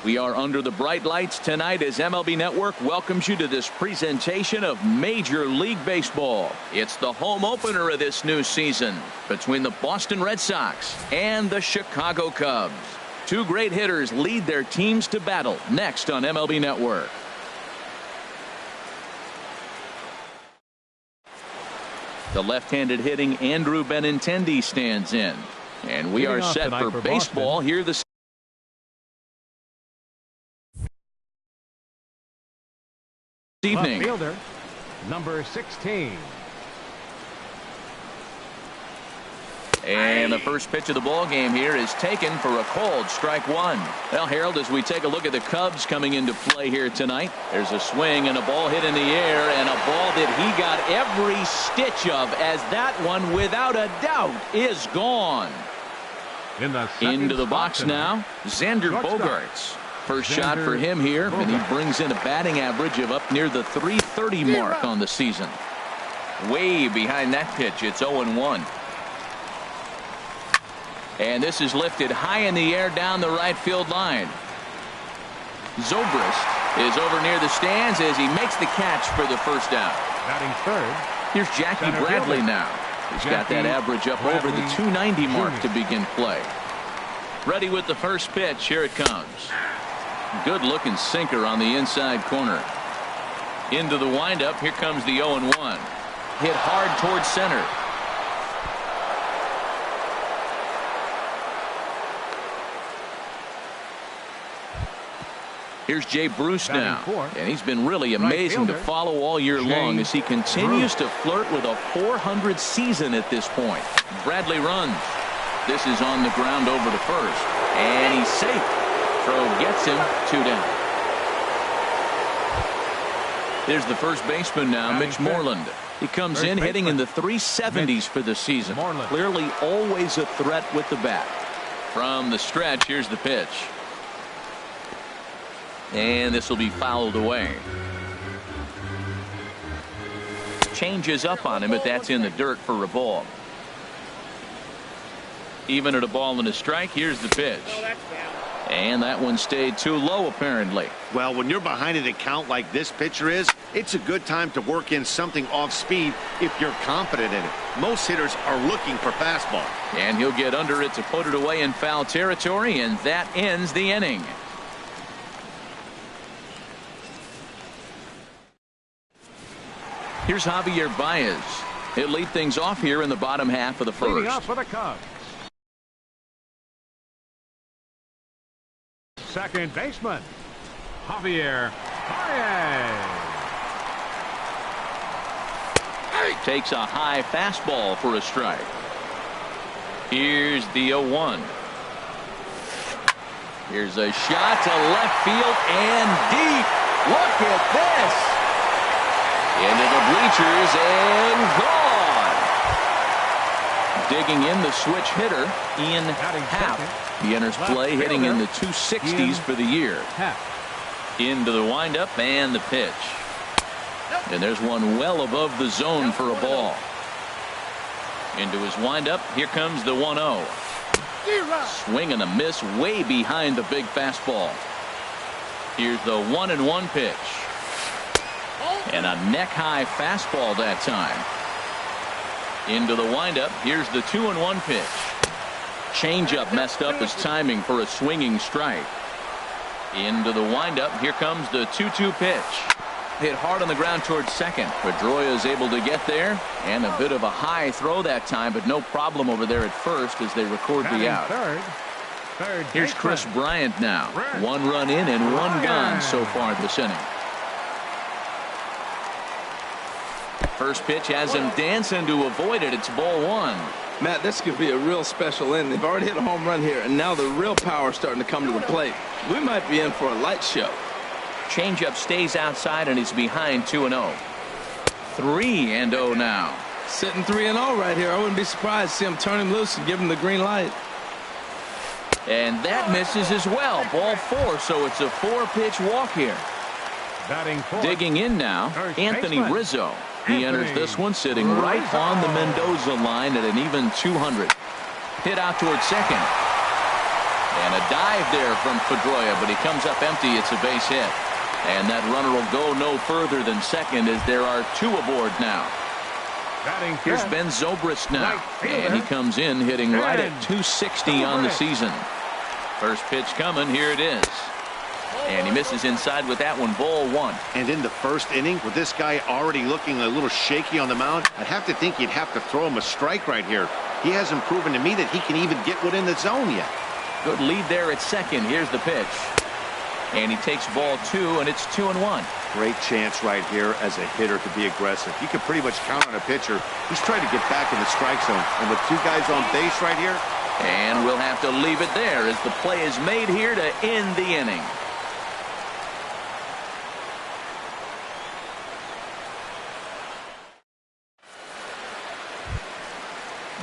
We are under the bright lights tonight as MLB Network welcomes you to this presentation of Major League Baseball. It's the home opener of this new season between the Boston Red Sox and the Chicago Cubs. Two great hitters lead their teams to battle next on MLB Network. The left-handed hitting Andrew Benintendi stands in. And we are set for baseball here this evening. Fielder, number 16. And the first pitch of the ball game here is taken for a called strike one. Well, Harold, as we take a look at the Cubs coming into play here tonight, there's a swing and a ball hit in the air and a ball that he got every stitch of, as that one without a doubt is gone. Into the box now, Xander Bogaerts. First shot for him here, and he brings in a batting average of up near the .330 mark on the season. Way behind that pitch, it's 0-1. And this is lifted high in the air down the right field line. Zobrist is over near the stands as he makes the catch for the first out. Batting third. Here's Jackie Bradley now. He's got that average up over the .290 mark to begin play. Ready with the first pitch. Here it comes. Good looking sinker on the inside corner. Into the windup. Here comes the 0-1. Hit hard towards center. Here's Jay Bruce now, and he's been really amazing to follow all year long as he continues to flirt with a .400 season at this point. Bradley runs. This is on the ground over to first, and he's safe. Throw gets him 2 down. There's the first baseman now, Mitch Moreland. He comes in hitting in the 370s for the season. Clearly always a threat with the bat. From the stretch, here's the pitch. And this will be fouled away. Changes up on him, but that's in the dirt for a ball. Even at a ball and a strike, here's the pitch. And that one stayed too low, apparently. Well, when you're behind an account like this pitcher is, it's a good time to work in something off speed if you're confident in it. Most hitters are looking for fastball. And he'll get under it to put it away in foul territory, and that ends the inning. Here's Javier Baez. He'll lead things off here in the bottom half of the first. Leading off for the Cubs. Second baseman, Javier Baez. Takes a high fastball for a strike. Here's the 0-1. Here's a shot to left field and deep. Look at this. Into the bleachers and gone. Digging in the switch hitter, Ian Happ. He enters play hitting in the 260s for the year. Into the windup and the pitch. And there's one well above the zone for a ball. Into his windup. Here comes the 1-0. Swing and a miss way behind the big fastball. Here's the 1-1 pitch. And a neck-high fastball that time. Into the windup. Here's the 2-1 pitch. Changeup messed up his timing for a swinging strike. Into the windup. Here comes the 2-2 pitch. Hit hard on the ground towards second. Pedroia is able to get there. And a bit of a high throw that time, but no problem over there at first as they record the out. Here's Chris Bryant now. 1 run in and 1 gone so far this inning. First pitch has him dancing to avoid it. It's ball 1. Matt, this could be a real special inning. They've already hit a home run here, and now the real power is starting to come to the plate. We might be in for a light show. Changeup stays outside, and he's behind 2-0. 3-0 now. Sitting 3-0 right here. I wouldn't be surprised to see him turn him loose and give him the green light. And that misses as well. Ball 4, so it's a 4-pitch walk here. Digging in now, Anthony Rizzo. He enters this one sitting right on the Mendoza line at an even 200. Hit out towards second. And a dive there from Pedroia, but he comes up empty. It's a base hit. And that runner will go no further than second as there are two aboard now. Here's Ben Zobrist now. And he comes in hitting right at 260 on the season. First pitch coming. Here it is. And he misses inside with that one. Ball one. And in the first inning, with this guy already looking a little shaky on the mound, I'd have to think you'd have to throw him a strike right here. He hasn't proven to me that he can even get within the zone yet. Good lead there at second. Here's the pitch. And he takes ball two, and it's 2-1. Great chance right here as a hitter to be aggressive. You can pretty much count on a pitcher. He's trying to get back in the strike zone. And with two guys on base right here. And we'll have to leave it there as the play is made here to end the inning.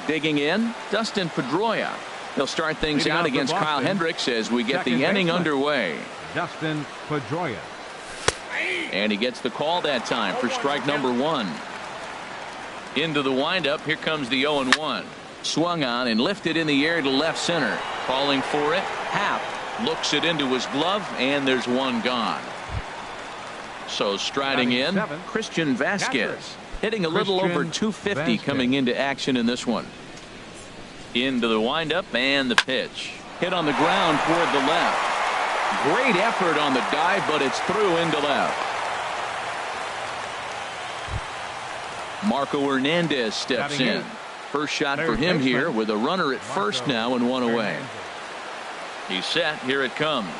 Digging in, Dustin Pedroia. He'll start things out against Kyle Hendricks as we get the inning underway. Dustin Pedroia. And he gets the call that time for strike number one. Into the windup. Here comes the 0-1. Swung on and lifted in the air to left center. Calling for it. Happ looks it into his glove, and there's one gone. So striding in, Christian Vasquez. Hitting a little over 250 coming into action in this one. Into the windup and the pitch. Hit on the ground toward the left. Great effort on the dive, but it's through into left. Marco Hernandez steps in. First shot for him here with a runner at first now and one away. He's set. Here it comes.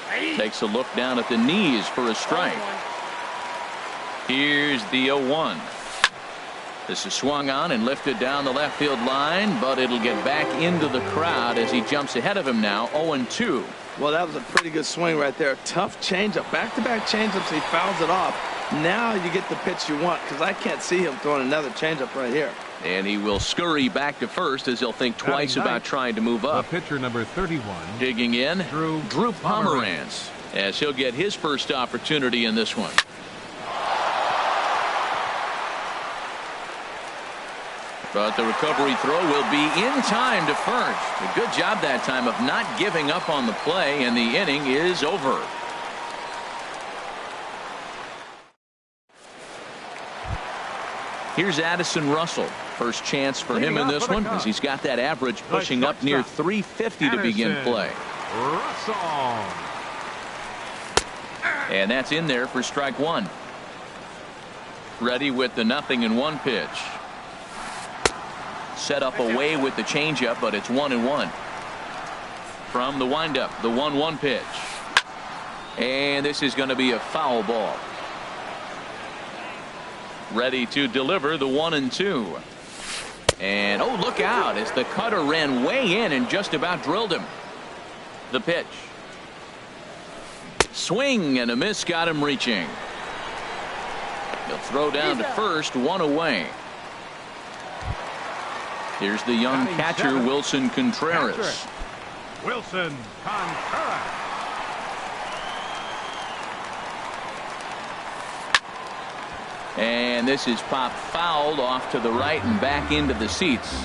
Takes a look down at the knees for a strike. Here's the 0-1. This is swung on and lifted down the left field line, but it'll get back into the crowd as he jumps ahead of him now. 0-2. Well, that was a pretty good swing right there. Tough changeup. Back-to-back changeups. He fouls it off. Now you get the pitch you want, because I can't see him throwing another changeup right here. And he will scurry back to first as he'll think twice about trying to move up. Pitcher number 31. Digging in, Drew Pomeranz, as he'll get his first opportunity in this one. But the recovery throw will be in time to first. A good job that time of not giving up on the play, and the inning is over. Here's Addison Russell. First chance for him in this one, as he's got that average pushing up near 350 to begin play. Russell. And that's in there for strike one. Ready with the 0-1 pitch. Set up away with the changeup, but it's 1-1. From the windup, the 1-1 pitch. And this is going to be a foul ball. Ready to deliver the 1-2. And oh, look out as the cutter ran way in and just about drilled him. The pitch. Swing and a miss got him reaching. He'll throw down to first, one away. Here's the young catcher, Wilson Contreras. Wilson Contreras. And this is popped fouled off to the right and back into the seats.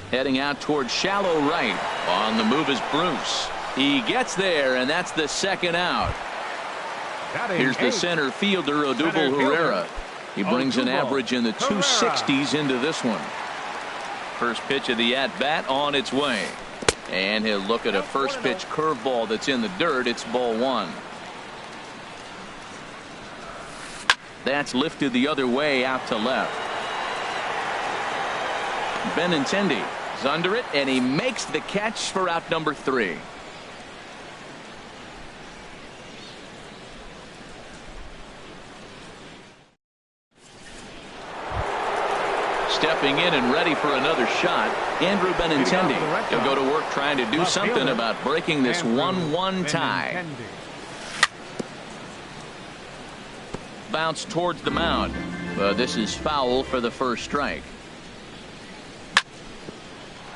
Heading out toward shallow right. On the move is Bruce. He gets there, and that's the second out. Here's the center fielder, Odubel Herrera. He brings an average in the 260s into this one. First pitch of the at-bat on its way. And he'll look at a first pitch curveball that's in the dirt. It's ball one. That's lifted the other way out to left. Benintendi is under it, and he makes the catch for out number 3. Stepping in and ready for another shot, Andrew Benintendi. He'll go to work trying to do something about breaking this 1-1 tie. Bounce towards the mound. This is foul for the first strike.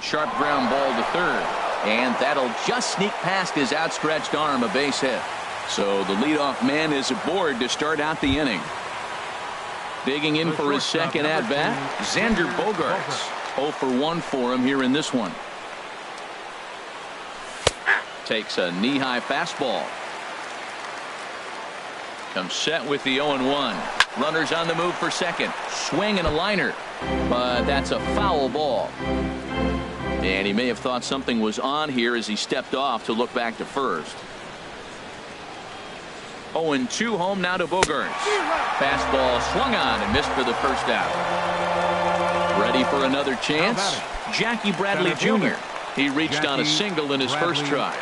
Sharp ground ball to third. And that'll just sneak past his outstretched arm, a base hit. So the leadoff man is aboard to start out the inning. Digging in for his second at-bat, Xander Bogaerts. 0 for 1 for him here in this one. Takes a knee-high fastball. Comes set with the 0-1. Runners on the move for second. Swing and a liner. But that's a foul ball. And he may have thought something was on here as he stepped off to look back to first. 0-2 home now to Bogaerts. Fastball swung on and missed for the first out. Ready for another chance? Jackie Bradley Jr. He reached on a single in his first try.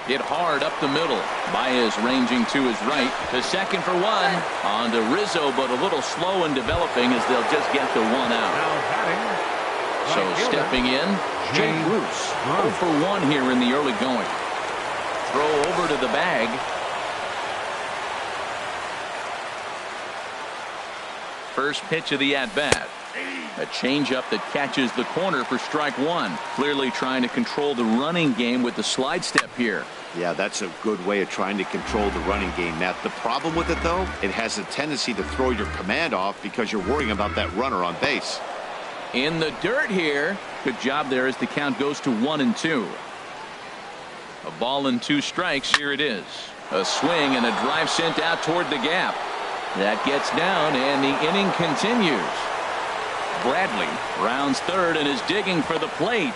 Hit hard up the middle. Baez ranging to his right. The second for one. On to Rizzo, but a little slow in developing as they'll just get the one out. So stepping in, Jay Bruce. 0 for 1 here in the early going. Throw over to the bag. First pitch of the at-bat. A changeup that catches the corner for strike one. Clearly trying to control the running game with the slide step here. Yeah, that's a good way of trying to control the running game, Matt. The problem with it, though, it has a tendency to throw your command off because you're worrying about that runner on base. In the dirt here. Good job there as the count goes to 1-2. A ball and 2 strikes. Here it is. A swing and a drive sent out toward the gap. That gets down and the inning continues. Bradley rounds third and is digging for the plate.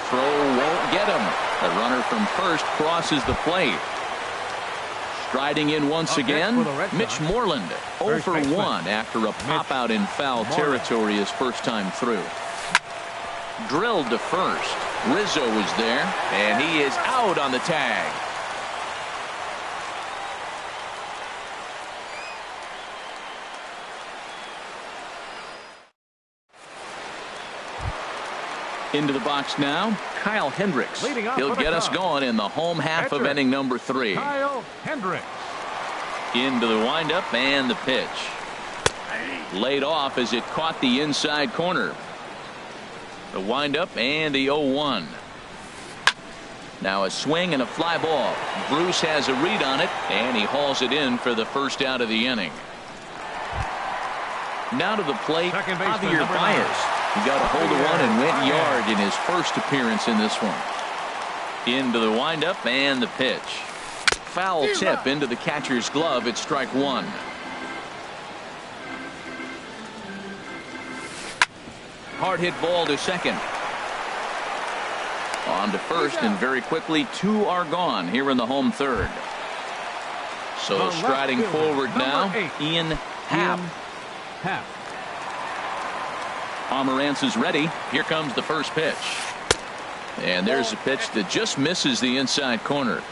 Throw won't get him. The runner from first crosses the plate. Striding in once again, Mitch Moreland. 0 for 1 after a pop out in foul territory his first time through. Drilled to first. Rizzo was there, and he is out on the tag. Into the box now, Kyle Hendricks. He'll get us going in the home half of inning number 3. Kyle Hendricks. Into the windup and the pitch. Laid off as it caught the inside corner. The windup and the 0-1. Now a swing and a fly ball. Bruce has a read on it, and he hauls it in for the first out of the inning. Now to the plate, Javier Baez. He got a hold of one and went yard in his first appearance in this one. Into the windup and the pitch. Foul tip into the catcher's glove at strike one. Hard hit ball to second. On to first, and very quickly 2 are gone here in the home third. So striding forward now, Ian Happ. Pomerantz is ready. Here comes the first pitch. And there's a pitch that just misses the inside corner.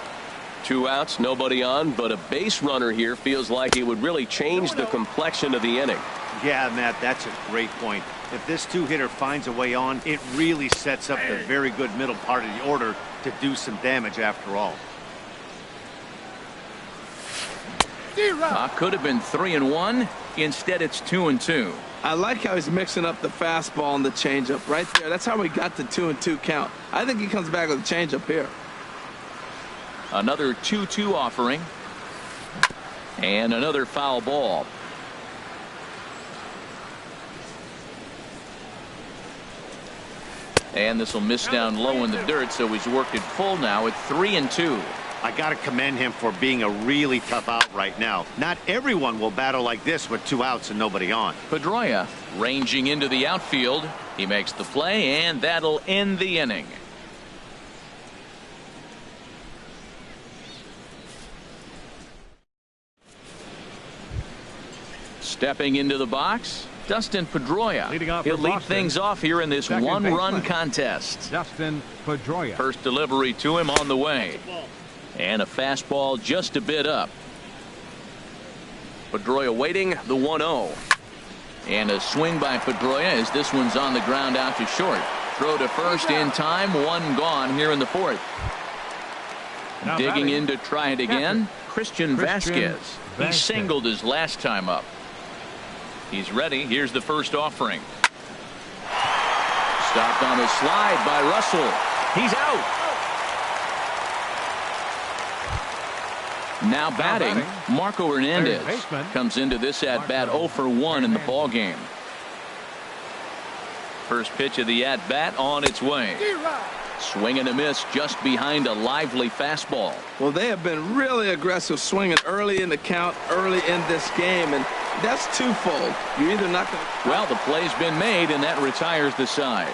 2 outs, nobody on, but a base runner here feels like it would really change the complexion of the inning. Yeah, Matt, that's a great point. If this 2-hitter finds a way on, it really sets up the very good middle part of the order to do some damage after all. Could have been 3-1. Instead, it's 2-2. I like how he's mixing up the fastball and the changeup right there. That's how we got the 2-2 count. I think he comes back with a changeup here. Another 2-2 offering. And another foul ball. And this will miss down low in the dirt, so he's worked it full now at 3-2. I got to commend him for being a really tough out right now. Not everyone will battle like this with 2 outs and nobody on. Pedroia ranging into the outfield. He makes the play, and that'll end the inning. Stepping into the box, Dustin Pedroia. He'll lead things off here in this one-run contest. Dustin Pedroia. First delivery to him on the way. And a fastball just a bit up. Pedroia waiting, the 1-0. And a swing by Pedroia as this one's on the ground out to short. Throw to first in time, 1 gone here in the 4th. Digging in to try it again, Christian Vasquez. He singled his last time up. He's ready. Here's the first offering. Stopped on a slide by Russell. He's out. Now batting, Marco Hernandez Third baseman, comes into this at-bat 0 for 1 in the ball game. First pitch of the at-bat on its way. Swing and a miss just behind a lively fastball. Well, they have been really aggressive swinging early in the count, early in this game, and that's twofold. You're either not going to... Well, the play's been made, and that retires the side.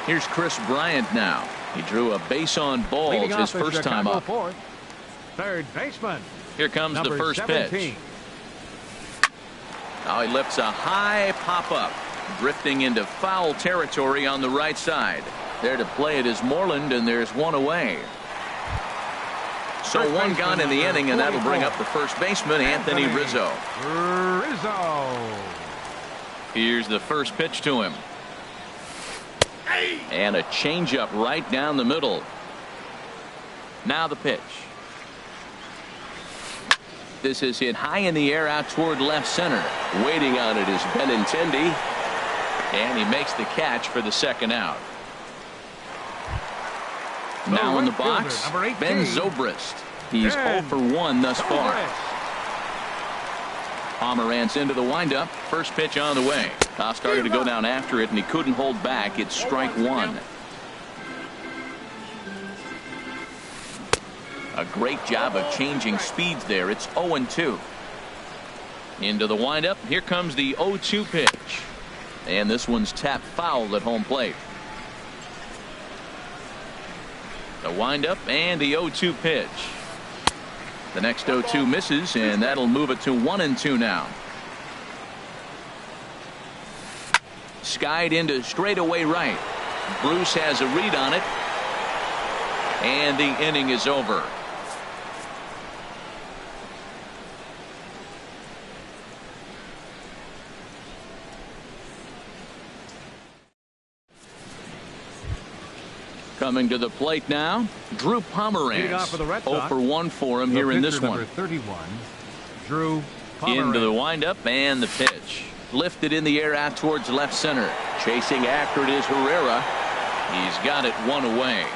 Here's Chris Bryant now. He drew a base on balls his first time up. Third baseman. Here comes the first 17. pitch. Now he lifts a high pop-up, drifting into foul territory on the right side. There to play it is Moreland, and there's one away. So First one gone in the inning, and that'll bring 44. up the first baseman, Anthony Rizzo. Here's the first pitch to him. And a changeup right down the middle. Now the pitch. This is hit high in the air out toward left center. Waiting on it is Benintendi. And he makes the catch for the second out. Now in the box, Ben Zobrist. He's 0 for 1 thus far. Pomeranz into the windup. First pitch on the way. Kyle started to go down after it, and he couldn't hold back. It's strike one. A great job of changing speeds there. It's 0-2. Into the windup. Here comes the 0-2 pitch. And this one's tapped foul at home plate. The windup and the 0-2 pitch. The next 0-2 misses, and that'll move it to 1-2 now. Skied into straightaway right. Bruce has a read on it. And the inning is over. Coming to the plate now, Drew Pomeranz. 0 for 1 for him here in this one. 31, Drew Pomeranz. Into the windup and the pitch. Lifted in the air out towards left center. Chasing after it is Herrera. He's got it one away.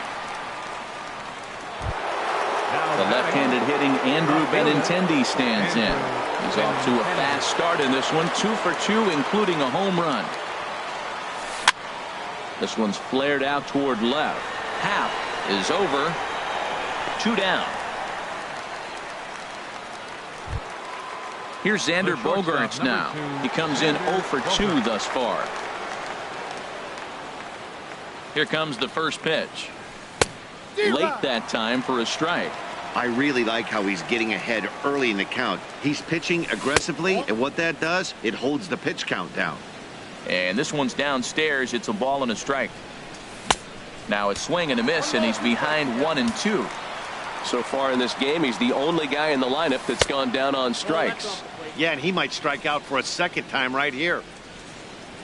The left-handed hitting Andrew Benintendi stands in. He's off to a fast start in this one. 2 for 2, including a home run. This one's flared out toward left. Half is over. 2 down. Here's Xander Bogaerts now. He comes in 0 for 2 thus far. Here comes the first pitch. Late that time for a strike. I really like how he's getting ahead early in the count. He's pitching aggressively, and what that does, it holds the pitch count down. And this one's downstairs. It's a ball and a strike. Now it's swing and a miss, and he's behind 1-2. So far in this game, he's the only guy in the lineup that's gone down on strikes. Yeah, and he might strike out for a second time right here.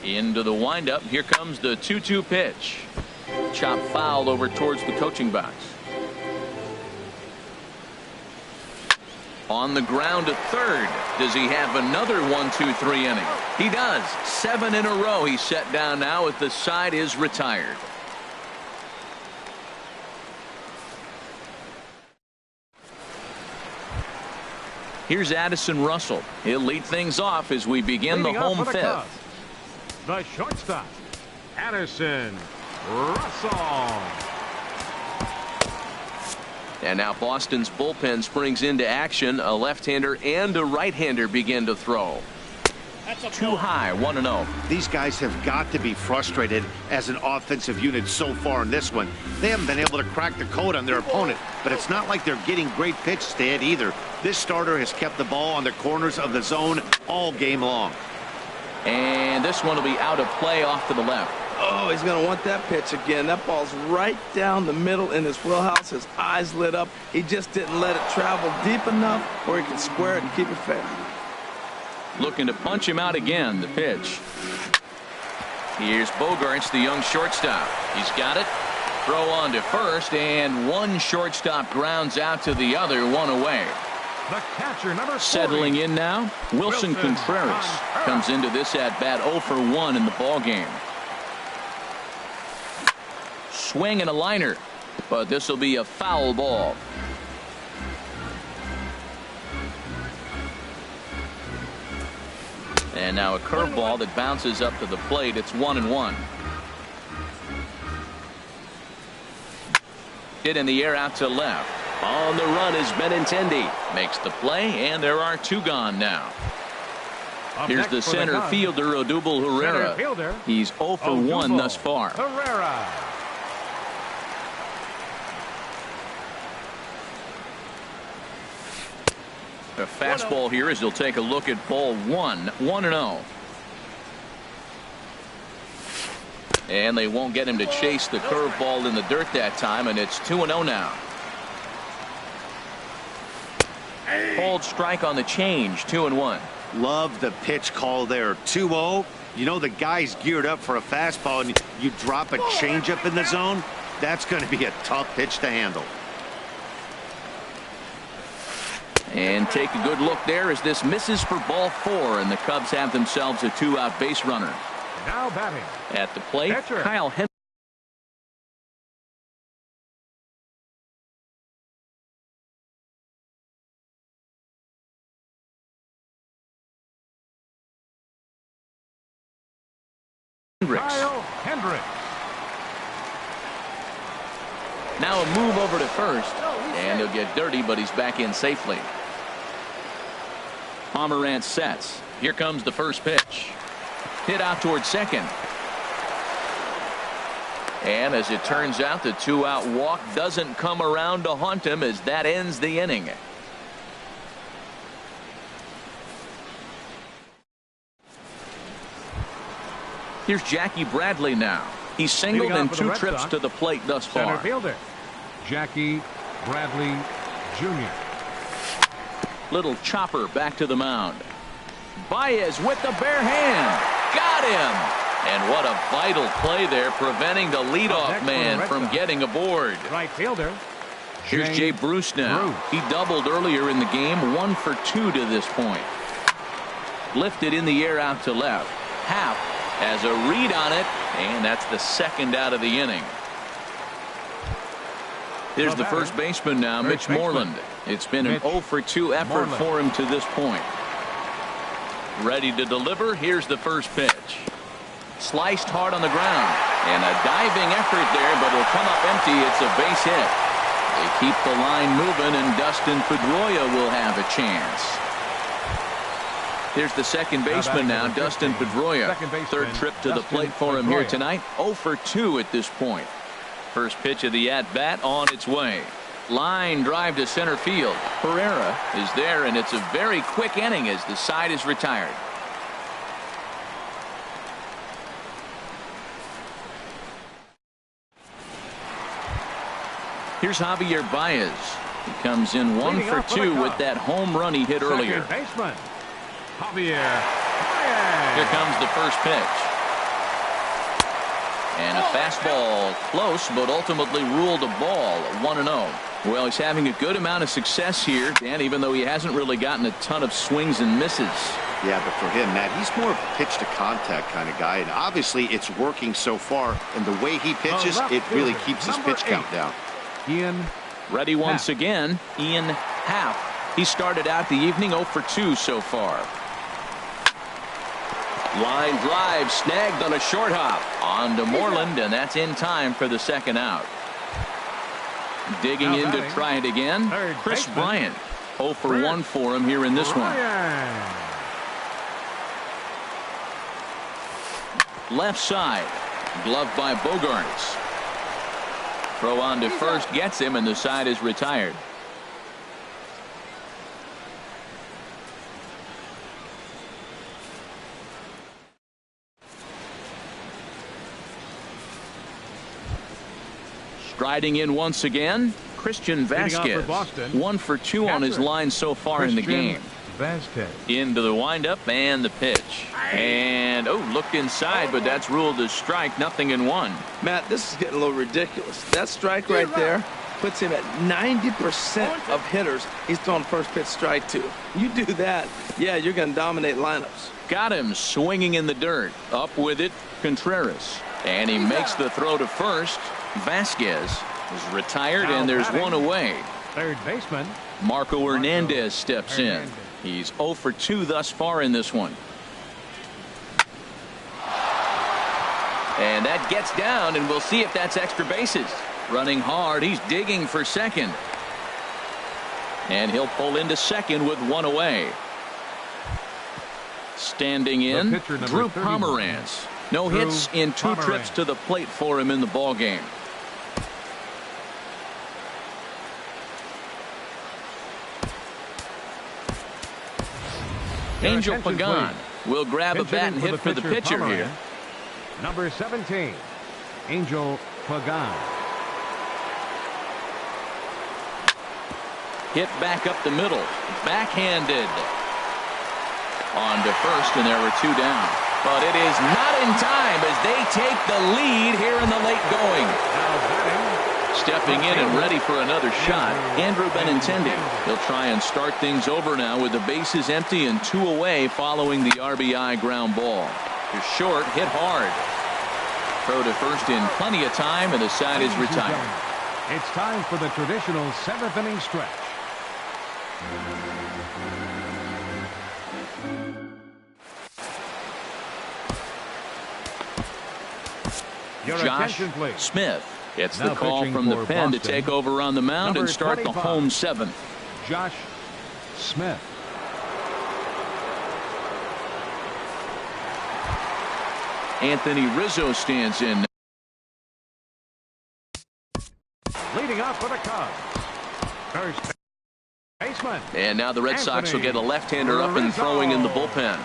Into the windup. Here comes the 2-2 pitch. Chop foul over towards the coaching box. On the ground to third. Does he have another 1-2-3 inning? He does. 7 in a row. He's set down now as the side is retired. Here's Addison Russell. He'll lead things off as we begin the home fifth. The shortstop, Addison Russell. And now Boston's bullpen springs into action. A left-hander and a right-hander begin to throw. Too high, 1-0. These guys have got to be frustrated as an offensive unit so far in this one. They haven't been able to crack the code on their opponent, but it's not like they're getting great pitch stead either. This starter has kept the ball on the corners of the zone all game long. And this one will be out of play off to the left. Oh, he's going to want that pitch again. That ball's right down the middle in his wheelhouse. His eyes lit up. He just didn't let it travel deep enough where he can square it and keep it fair. Looking to punch him out again. The pitch. Here's Bogaerts, the young shortstop. He's got it. Throw on to first, and one shortstop grounds out to the other, one away. The catcher, number 40. Settling in now, Wilson Contreras comes into this at-bat 0 for 1 in the ball game. Swing and a liner, but this will be a foul ball. And now a curveball that bounces up to the plate. It's 1-1. Hit in the air out to left. On the run is Benintendi. Makes the play, and there are 2 gone now. Up Here's next the for center Cubs, fielder, Odubel Herrera. center fielder, He's 0 for 1 thus far. Herrera. A fastball here as he'll take a look at ball 1, 1-0. And they won't get him to chase the curveball in the dirt that time, and it's 2-0 now. Called strike on the change, 2-1. Love the pitch call there. 2-0. You know the guy's geared up for a fastball, and you drop a changeup in the zone. That's going to be a tough pitch to handle. And take a good look there as this misses for ball 4, and the Cubs have themselves a 2-out base runner. Now batting. At the plate, Pitcher. Kyle Hendricks. Kyle Hendricks. Now a move over to first, and he'll get dirty, but he's back in safely. Pomerantz sets. Here comes the first pitch. Hit out towards second. And as it turns out, the 2-out walk doesn't come around to haunt him as that ends the inning. Here's Jackie Bradley now. He's singled in 2 trips to the plate thus far. Center fielder, Jackie Bradley Jr. Little chopper back to the mound. Baez with the bare hand. Got him. And what a vital play there, preventing the leadoff man from getting aboard. Right fielder. Here's Jay Bruce now. He doubled earlier in the game, 1 for 2 to this point. Lifted in the air out to left. Happ has a read on it, and that's the 2nd out of the inning. Here's the first baseman now, Mitch Moreland. It's been an 0 for 2 effort for him to this point. Ready to deliver. Here's the first pitch. Sliced hard on the ground, and a diving effort there, but it'll come up empty. It's a base hit. They keep the line moving, and Dustin Pedroia will have a chance. Here's the second baseman now, Dustin Pedroia. 3rd trip to the plate for him here tonight. 0 for 2 at this point. First pitch of the at-bat on its way. Line drive to center field. Herrera is there, and it's a very quick inning as the side is retired. Here's Javier Baez. He comes in 1 for 2 with that home run he hit earlier. Second baseman, Javier Baez. Here comes the first pitch. And a fastball close, but ultimately ruled a ball, 1-0. Well, he's having a good amount of success here, Dan, even though he hasn't really gotten a ton of swings and misses. Yeah, but for him, Matt, he's more of a pitch to contact kind of guy, and obviously it's working so far, and the way he pitches, it really keeps his pitch count down. Ian ready once again, Ian Happ. He started out the evening 0 for 2 so far. Line drive snagged on a short hop. On to Moreland, and that's in time for the 2nd out. Digging in to try it again, Chris Bryant. 0 for 1 for him here in this one. Left side, gloved by Bogaerts. Throw on to first gets him, and the side is retired. Striding in once again, Christian Vasquez. 1 for 2 on his line so far in the game. Vasquez. Into the windup and the pitch. And, looked inside, but that's ruled a strike, 0-1. Matt, this is getting a little ridiculous. That strike right there, puts him at 90% of hitters he's throwing first pitch strike to. You do that, yeah, you're going to dominate lineups. Got him swinging in the dirt. Up with it, Contreras. And he makes the throw to first. Vasquez is retired, and there's one away. Third baseman Marco Hernandez steps in. He's 0 for 2 thus far in this one. And that gets down, and we'll see if that's extra bases. Running hard, he's digging for second. And he'll pull into second with one away. Standing in, Drew Pomeranz. No hits in 2 trips to the plate for him in the ball game. Angel Pagan will grab a bat and hit for the pitcher here. Number 17, Angel Pagan. Hit back up the middle. Backhanded. On to first, and there were 2 down. But it is not in time as they take the lead here in the late going. Stepping in and ready for another shot, Andrew Benintendi. He'll try and start things over now with the bases empty and 2 away following the RBI ground ball. To short, hit hard. Throw to first in plenty of time, and the side is retired. It's time for the traditional 7th inning stretch. Josh Smith gets the call from the pen to take over on the mound and start the home 7th. Josh Smith. Anthony Rizzo stands in. Leading off for the Cubs. First baseman. And now the Red Sox will get a left-hander up and throwing in the bullpen.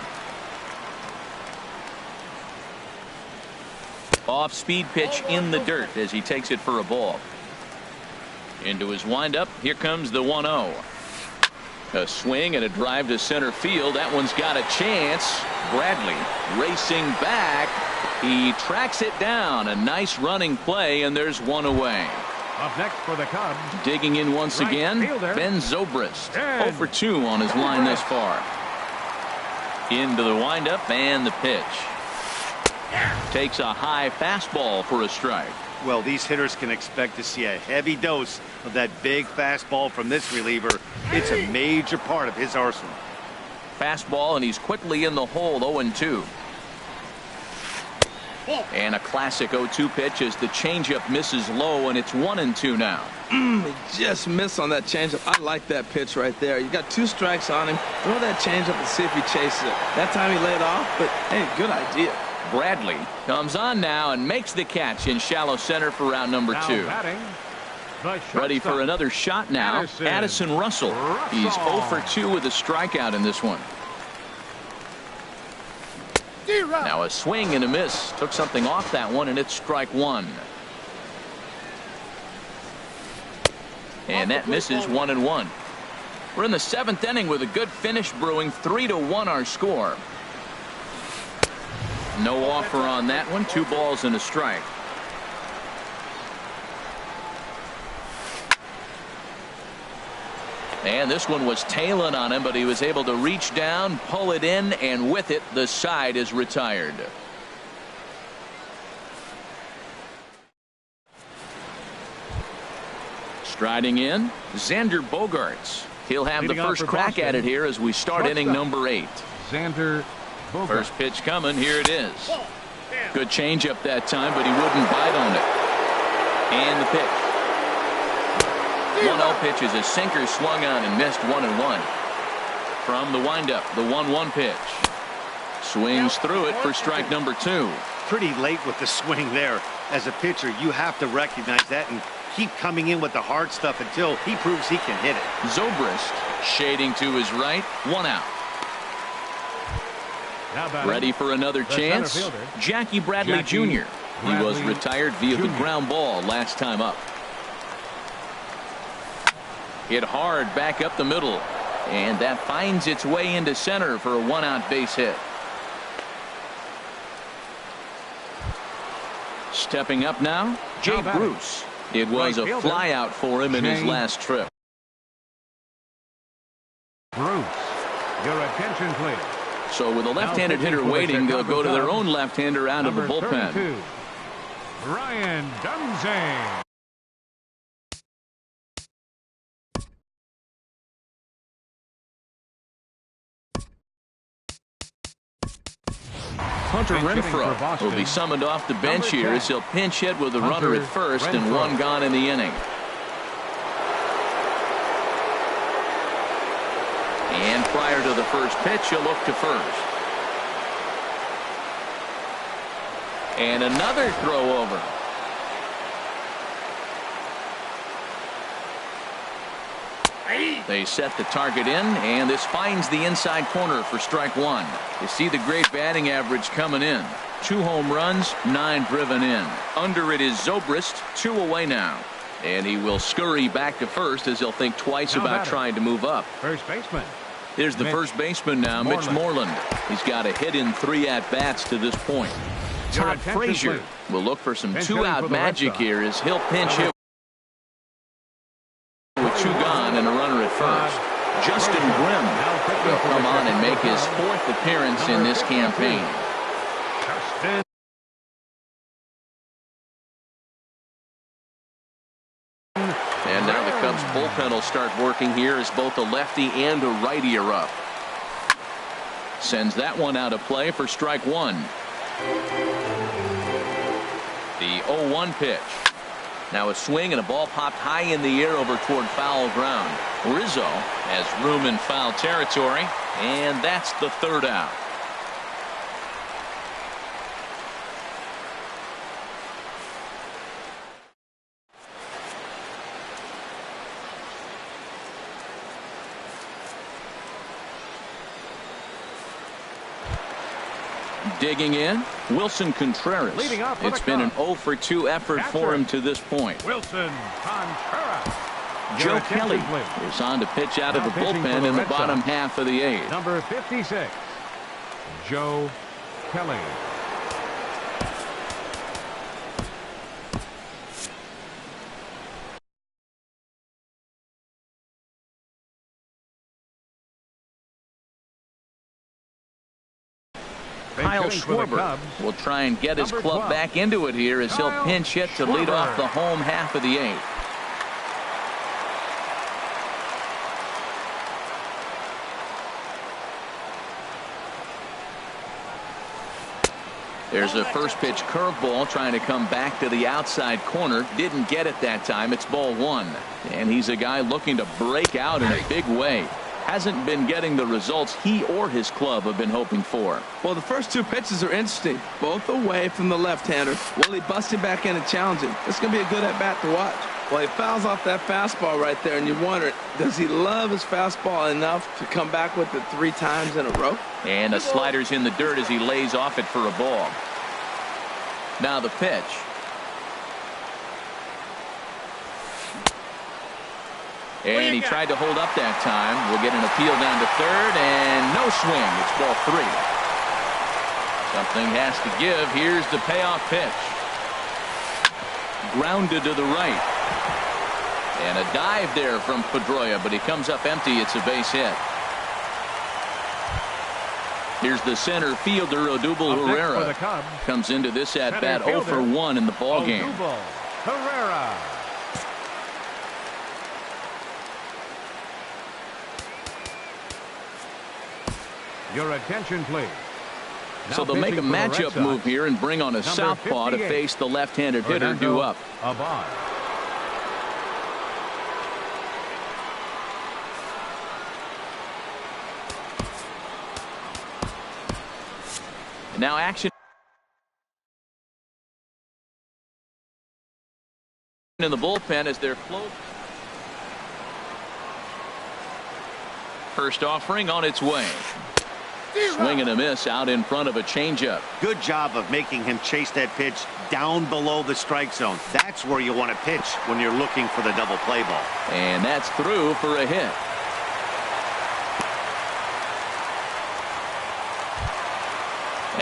Off-speed pitch in the dirt as he takes it for a ball. Into his windup. Here comes the 1-0. A swing and a drive to center field. That one's got a chance. Bradley racing back. He tracks it down. A nice running play, and there's one away. Up next for the Cubs. Digging in once again, Ben Zobrist. 0 for 2 on his line thus far. Into the windup and the pitch. Takes a high fastball for a strike. Well, these hitters can expect to see a heavy dose of that big fastball from this reliever. It's a major part of his arsenal. Fastball, and he's quickly in the hole. 0-2. And a classic 0-2 pitch as the changeup misses low, and it's 1-2 now. He just missed on that changeup. I like that pitch right there. You got 2 strikes on him. Throw that changeup and see if he chases it. That time he laid off, but hey, good idea. Bradley comes on now and makes the catch in shallow center for round number 2. Ready for another shot now. Addison Russell. He's 0 for 2 with a strikeout in this one. Now a swing and a miss. Took something off that one, and it's strike 1. And that misses 1-1. We're in the 7th inning with a good finish brewing. 3-1 our score. No offer on that one. 2 balls and a strike. And this one was tailing on him, but he was able to reach down, pull it in, and with it, the side is retired. Striding in, Xander Bogaerts. He'll have the first crack at it here as we start inning number 8. Xander Bogaerts. First pitch coming. Here it is. Good changeup that time, but he wouldn't bite on it. And the pitch. 1-0 pitch is a sinker swung on and missed 1-1. From the windup, the 1-1 pitch. Swings through it for strike number 2. Pretty late with the swing there. As a pitcher, you have to recognize that and keep coming in with the hard stuff until he proves he can hit it. Zobrist shading to his right. 1 out. Ready for another chance. Jackie Bradley Jr. He was retired via the ground ball last time up. Hit hard back up the middle, and that finds its way into center for a 1-out base hit. Stepping up now, Jay Bruce. It was Right a fielder. flyout for him in his Jay last trip. Bruce. Your attention, please. So with a left-handed pitching hitter for the waiting, they'll Chicago go to their Cubs, own left-hander out of the number bullpen. 32, Ryan Dunsey. Hunter Pinch hitting for Renfroe Boston, will be summoned off the bench number here 10. as he'll pinch hit with a Hunter runner at first and Renfroe. one gone in the inning. And prior to the first pitch, he'll look to first. And another throw over. They set the target in, and this finds the inside corner for strike one. You see the great batting average coming in. 2 home runs, 9 driven in. Under it is Zobrist, 2 away now. And he will scurry back to first as he'll think twice Now about batter. trying to move up. First baseman. Here's the Mitch first baseman now, Mitch Moreland. He's got a hit in 3 at-bats to this point. Your Todd attention, Frazier please. will look for some Pinch hitting for two-out the Red magic Sox. here as he'll pinch hit with 2 gone and a runner at first. Justin Grimm will come on and make his 4th appearance in this campaign. Justin. And now the Cubs bullpen will start working here as both a lefty and a righty are up. Sends that one out of play for strike one. The 0-1 pitch. Now a swing and a ball popped high in the air over toward foul ground. Rizzo has room in foul territory, and that's the 3rd out. Digging in, Wilson Contreras. Leading off for It's the been an Cubs. 0 for 2 effort for him to this point. Wilson Contreras. Joe Your Kelly attention, please. is on to pitch out of Now the pitching for bullpen the in the Red bottom Sox. half of the 8th. Number 56, Joe Kelly. Kyle Pinch hitting for the Schwarber Cubs, will try and get his number club 12. back into it here as he'll Kyle pinch hit to lead off Schwarber. the home half of the 8th. There's a first pitch curveball trying to come back to the outside corner. Didn't get it that time. It's ball 1. And he's a guy looking to break out in a big way. Hasn't been getting the results he or his club have been hoping for. Well, the first 2 pitches are interesting. Both away from the left-hander. Will he bust him back in and challenge him? It's going to be a good at-bat to watch. Well, he fouls off that fastball right there, and you wonder, does he love his fastball enough to come back with it 3 times in a row? And the slider's in the dirt as he lays off it for a ball. Now the pitch. And he tried to hold up that time. We'll get an appeal down to 3rd, and no swing. It's ball 3. Something has to give. Here's the payoff pitch. Grounded to the right. And a dive there from Pedroia, but he comes up empty. It's a base hit. Here's the center fielder, Odubel Up next for Herrera. the Cubs, Comes into this at bat center 0 for fielder, 1 in the ball game. Odubel Herrera. Your attention, please. Now So they'll make a pitching for the Red matchup Sox, move here and bring on a number southpaw to 58, face the left-handed hitter Fernando due up. Abad. And now action in the bullpen as they're close. First offering on its way. Swing and a miss out in front of a changeup. Good job of making him chase that pitch down below the strike zone. That's where you want to pitch when you're looking for the double play ball. And that's through for a hit.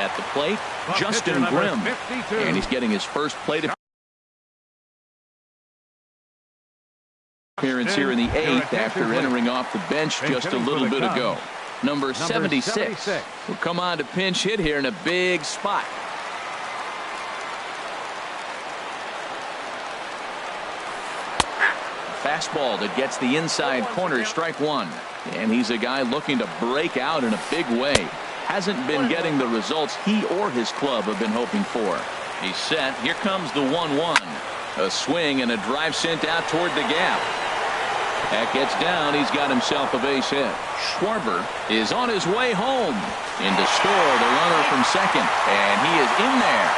At the plate, Well, Justin pitcher number Grimm. 52. And he's getting his first plate appearance here in the 8th after entering off the bench just a little bit ago. Number 76 will come on to pinch hit here in a big spot. Fastball that gets the inside corner, strike one. And he's a guy looking to break out in a big way. Hasn't been getting the results he or his club have been hoping for. He's set. Here comes the 1-1. A swing and a drive sent out toward the gap. That gets down. He's got himself a base hit. Schwarber is on his way home. In to score the runner from second. And he is in there.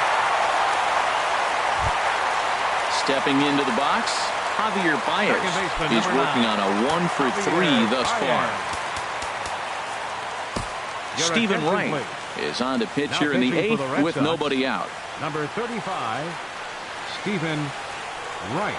Stepping into the box, Javier Baez is working on a 1-for-3 thus far. Stephen Wright is on to pitch here in the 8th with nobody out. Number 35, Stephen Wright.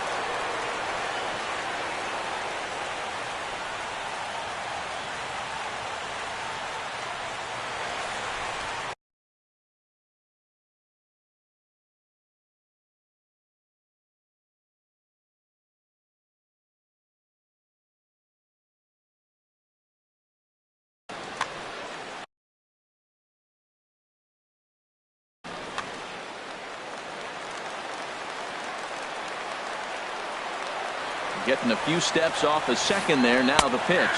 Getting a few steps off the second there. Now the pitch.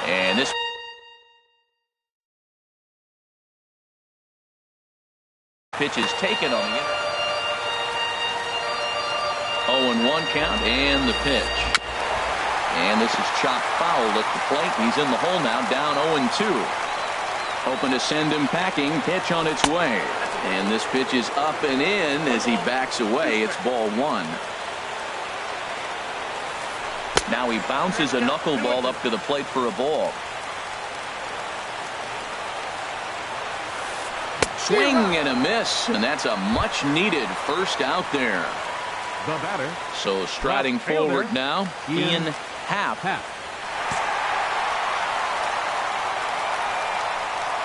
And this pitch is taken on the 0-1 count and the pitch. And this is chopped foul at the plate. He's in the hole now, down 0-2. Hoping to send him packing. Pitch on its way. And this pitch is up and in as he backs away. It's ball one. Now he bounces a knuckleball up to the plate for a ball. Swing and a miss, and that's a much needed first out there. The batter. So striding forward now, Ian Happ.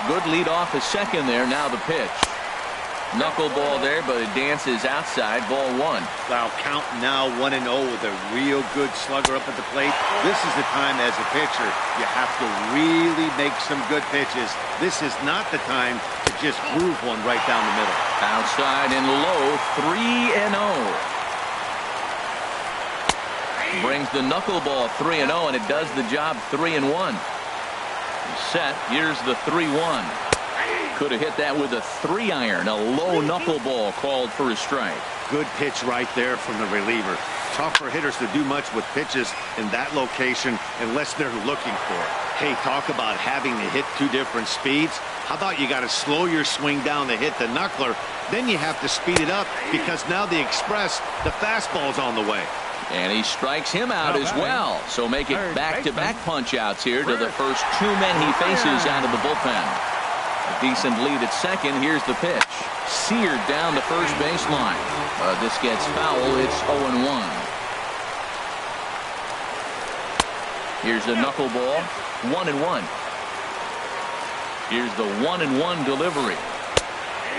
Good lead off his second there. Now the pitch. Knuckleball there, but it dances outside. Ball one. Wow, count now 1-0 with a real good slugger up at the plate. This is the time as a pitcher you have to really make some good pitches. This is not the time to just groove one right down the middle. Outside and low, 3-0. Brings the knuckleball 3-0, and it does the job 3-1. Set. Here's the 3-1. Could have hit that with a 3-iron. A low knuckleball called for a strike. Good pitch right there from the reliever. Tough for hitters to do much with pitches in that location unless they're looking for it. Hey, talk about having to hit two different speeds. How about you got to slow your swing down to hit the knuckler, then you have to speed it up because now the express, the fastball's on the way. And he strikes him out as well. So make it back-to-back punch-outs here to the first two men he faces out of the bullpen. A decent lead at second. Here's the pitch. Seared down the first baseline. This gets foul. It's 0-1. Here's the knuckleball. 1-1. Here's the 1-1 delivery.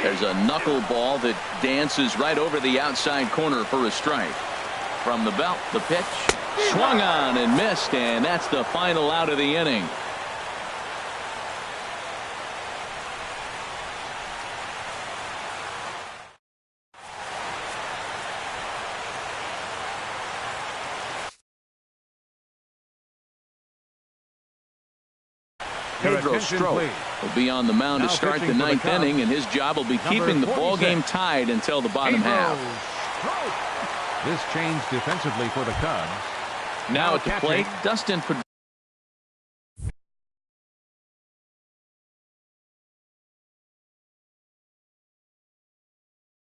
There's a knuckleball that dances right over the outside corner for a strike. From the belt, the pitch. Swung on and missed, and that's the final out of the inning. Pedro Strop will be on the mound to start the ninth inning, and his job will be keeping the ball game tied until the bottom half. This change defensively for the Cubs. Now at the plate, Dustin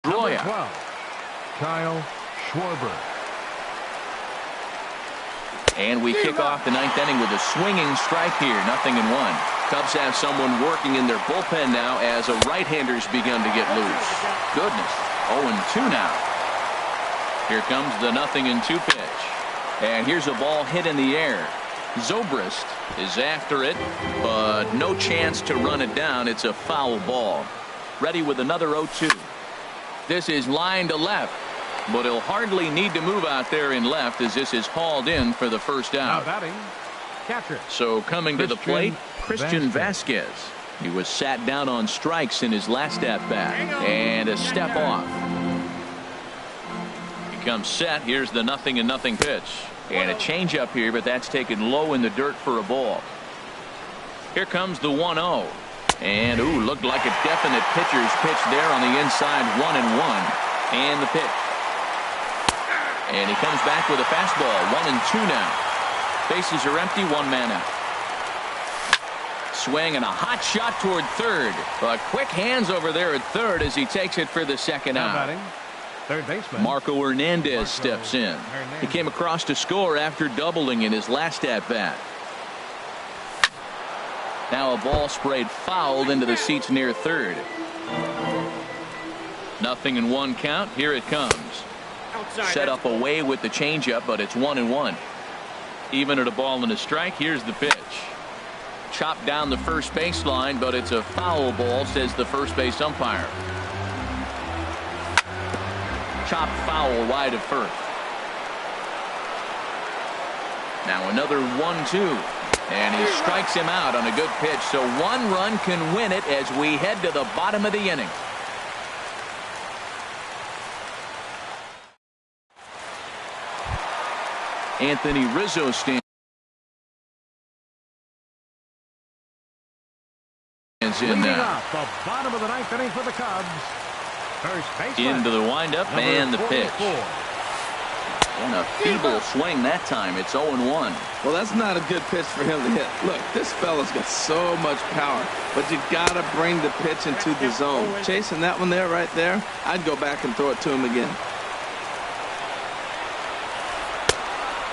Pedroia. Kyle Schwarber. And we kick off the ninth inning with a swinging strike here. 0-1. Cubs have someone working in their bullpen now as a right-hander's begun to get loose. Goodness. 0-2 now. Here comes the 0-2 pitch. And here's a ball hit in the air. Zobrist is after it, but no chance to run it down. It's a foul ball. Ready with another 0-2. This is line to left. But he'll hardly need to move out there in left as this is hauled in for the first Now out. batting, catcher. So coming to the plate, Christian Vasquez. He was sat down on strikes in his last at-bat. And a step off. He comes set. Here's the 0-0 pitch. And a changeup here, but that's taken low in the dirt for a ball. Here comes the 1-0. And, ooh, looked like a definite pitcher's pitch there on the inside, 1-1. And the pitch. And he comes back with a fastball, 1-2 now. Bases are empty, 1 man out. Swing and a hot shot toward third. But quick hands over there at third as he takes it for the second Now out. batting, third baseman. Marco Hernandez steps in. He came across to score after doubling in his last at-bat. Now a ball sprayed fouled into the seats near third. 0-1 count. Here it comes. Set up away with the changeup, but it's 1-1. Even at a ball and a strike. Here's the pitch. Chopped down the first baseline, but it's a foul ball, says the first base umpire. Chopped foul wide of first. Now another 1-2. And he strikes him out on a good pitch. So 1 run can win it as we head to the bottom of the inning. Anthony Rizzo stands in now. The bottom of the 9th inning for the Cubs. First baseman. Into the windup and the pitch. 44. And a feeble swing that time. It's 0-1. Well, that's not a good pitch for him to hit. Look, this fella's got so much power, but you got to bring the pitch into the zone. Chasing that one there, right there, I'd go back and throw it to him again.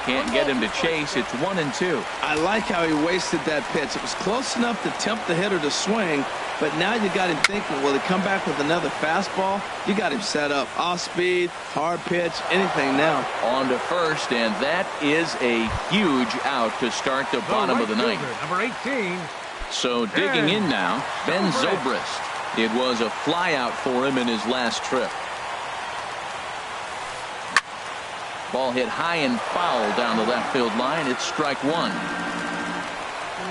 Can't get him to chase. It's 1-2. I like how he wasted that pitch. It was close enough to tempt the hitter to swing, but now you got him thinking, will he come back with another fastball? You got him set up. Off speed, hard pitch, anything now. On to first, and that is a huge out to start the bottom of the ninth. Number 18. So digging in now, Ben Zobrist. It was a fly out for him in his last trip. Ball hit high and foul down the left field line. It's strike 1.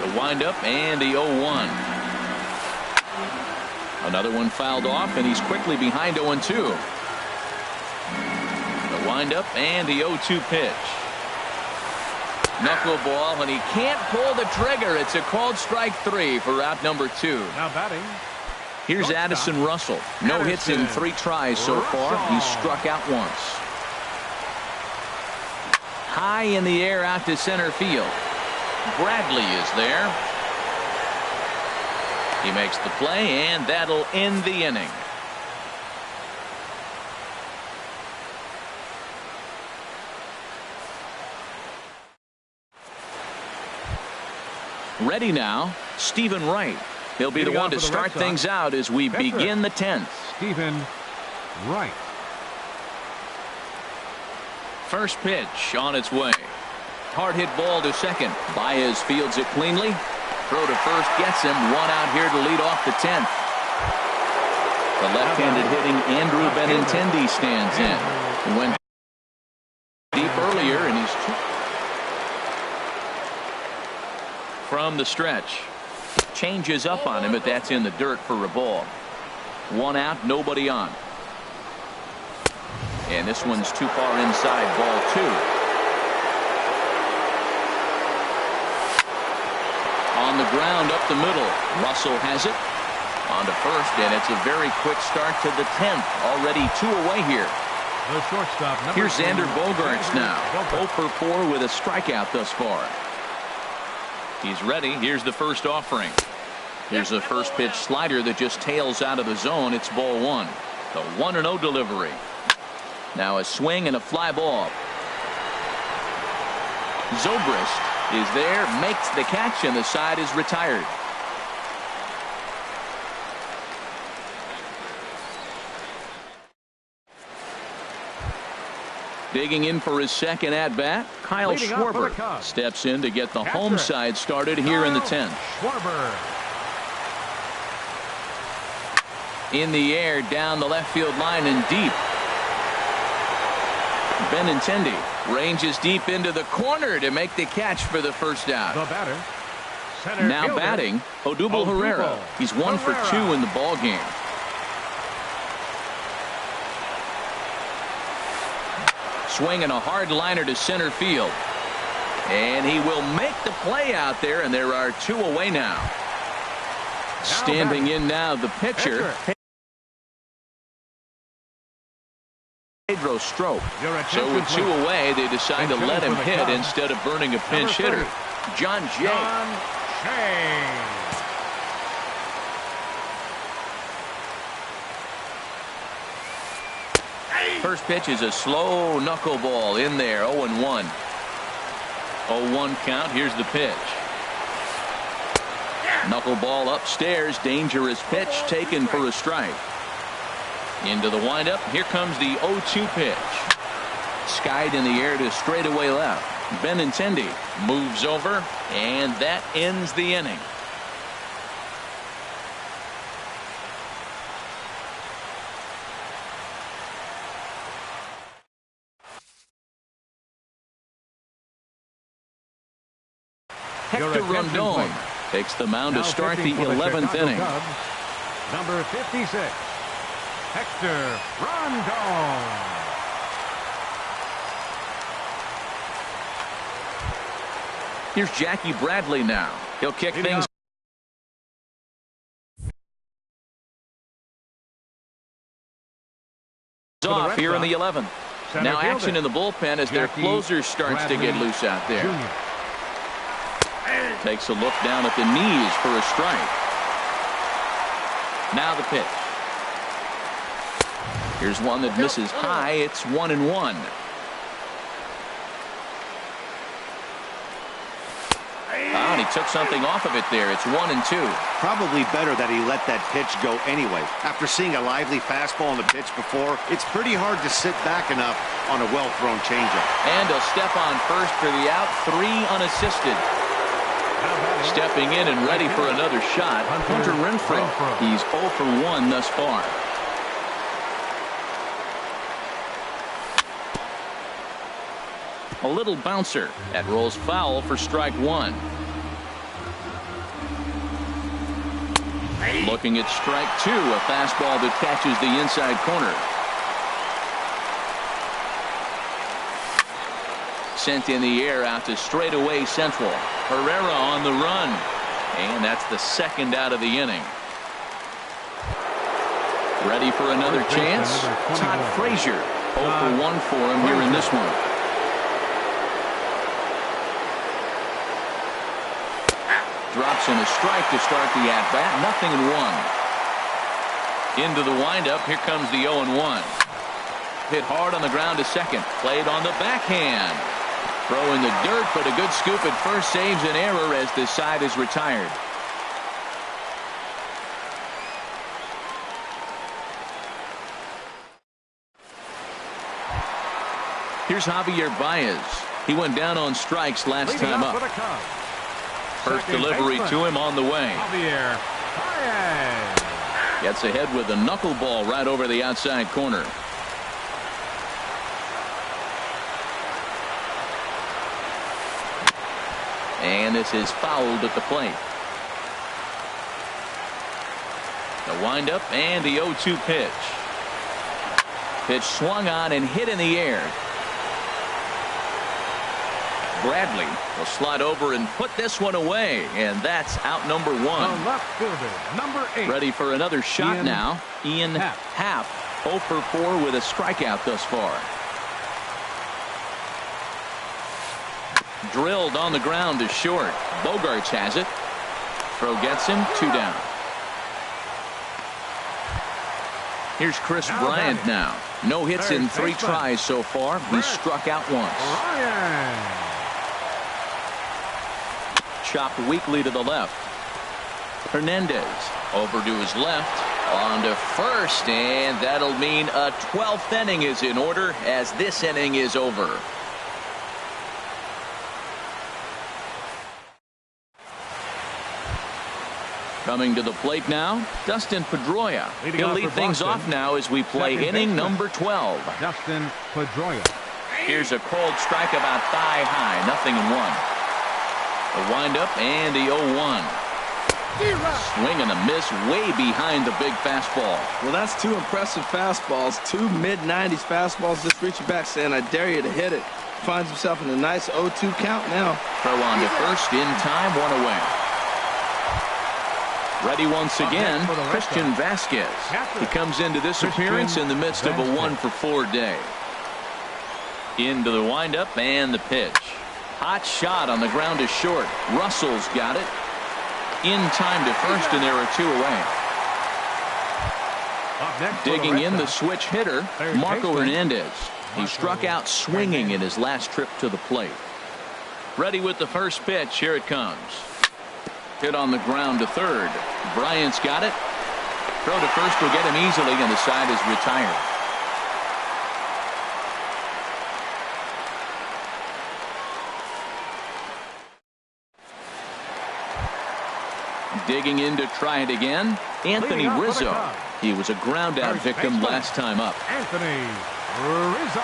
The windup and the 0-1. Another one fouled off, and he's quickly behind 0-2. The windup and the 0-2 pitch. Knuckleball, and he can't pull the trigger. It's a called strike 3 for out number 2. Now batting. Here's Addison Russell. No hits in 3 tries so far. He's struck out once. High in the air out to center field. Bradley is there. He makes the play, and that'll end the inning. Ready now, Stephen Wright. He'll be the one to start things out as we begin the 10th. Stephen Wright. First pitch on its way. Hard hit ball to second. Baez fields it cleanly. Throw to first gets him. 1 out here to lead off the 10th. The left-handed hitting Andrew Benintendi stands in. He went deep earlier, and he's from the stretch. Changes up on him, but that's in the dirt for a ball. 1 out, nobody on. And this one's too far inside, ball 2. On the ground up the middle. Russell has it. On to first, and it's a very quick start to the 10th. Already 2 away here. The shortstop. Here's Xander Bogaerts now. 0 for 4 with a strikeout thus far. He's ready. Here's the first offering. Here's a first pitch slider that just tails out of the zone. It's ball 1. The 1-0 delivery. Now a swing and a fly ball. Zobrist is there, makes the catch, and the side is retired. Digging in for his second at-bat, Kyle Schwarber steps in to get the home side started here in the 10th. Schwarber. In the air, down the left field line and deep. Benintendi ranges deep into the corner to make the catch for the first out. The batter, center Now fielder, batting, Odubel Herrera. He's 1 for 2 in the ball game. Swinging a hard liner to center field. And he will make the play out there, and there are 2 away now. Standing in now, the pitcher, Pedro Strop. So with 2 away, they decide to let him hit instead of burning a pinch hitter. John Jay. First pitch is a slow knuckleball in there. 0-1. 0-1 count. Here's the pitch. Knuckleball upstairs. Dangerous pitch taken for a strike. Into the windup. Here comes the 0-2 pitch. Skied in the air to straightaway left. Benintendi moves over, and that ends the inning. Hector Rondon takes the mound to start the 11th inning. Cubs, number 56, Hector Rondon. Here's Jackie Bradley now. He'll kick things off here in the 11th. Now action in the bullpen as their closer starts to get loose out there. Takes a look down at the knees for a strike. Now the pitch. Here's one that misses high. It's 1-1. And he took something off of it there. It's 1-2. Probably better that he let that pitch go anyway. After seeing a lively fastball on the pitch before, it's pretty hard to sit back enough on a well-thrown changeup. And he'll step on first for the out. 3 unassisted. Stepping in and ready for another shot, Hunter Renfroe. He's 0 for 1 thus far. A little bouncer. That rolls foul for strike 1. Looking at strike 2, a fastball that catches the inside corner. Sent in the air out to straightaway central. Herrera on the run. And that's the second out of the inning. Ready for another chance? Todd Frazier. 0 for 1 for him here in this one. Drops in a strike to start the at-bat. 0-1. Into the windup. Here comes the 0-1. Hit hard on the ground to second. Played on the backhand. Throw in the dirt, but a good scoop at first saves an error as this side is retired. Here's Javier Baez. He went down on strikes last time up. First delivery to him on the way. Javier Baez gets ahead with a knuckleball right over the outside corner. And this is fouled at the plate. The windup and the 0-2 pitch. Pitch swung on and hit in the air. Bradley will slide over and put this one away, and that's out number 1. The left fielder, number 8. Ready for another shot now. Ian Happ, 0 for 4 with a strikeout thus far. Drilled on the ground to short. Bogarts has it. Throw gets him. 2 down. Here's Chris Bryant now. No hits in 3 tries so far. He's struck out once. Chopped weakly to the left. Hernandez over to his left. On to first, and that'll mean a 12th inning is in order as this inning is over. Coming to the plate now, Dustin Pedroia. He'll lead things off now as we play inning number 12. Dustin Pedroia. Here's a cold strike about thigh high. 0-1. A windup and the 0-1. Swing and a miss way behind the big fastball. Well, that's two impressive fastballs. Two mid-90s fastballs just reaching back saying, I dare you to hit it. Finds himself in a nice 0-2 count now. Throw on to first in time, 1 away. Ready once again, Christian Vasquez. He comes into this appearance in the midst of a 1-for-4 day. Into the windup and the pitch. Hot shot on the ground is short. Russell's got it. In time to first, and there are 2 away. Digging in the switch hitter, Marco Hernandez. He struck out swinging in his last trip to the plate. Ready with the first pitch. Here it comes. Hit on the ground to third. Bryant's got it. Throw to first will get him easily, and the side is retired. Digging in to try it again, Anthony Rizzo. He was a ground out victim last time up. Anthony Rizzo.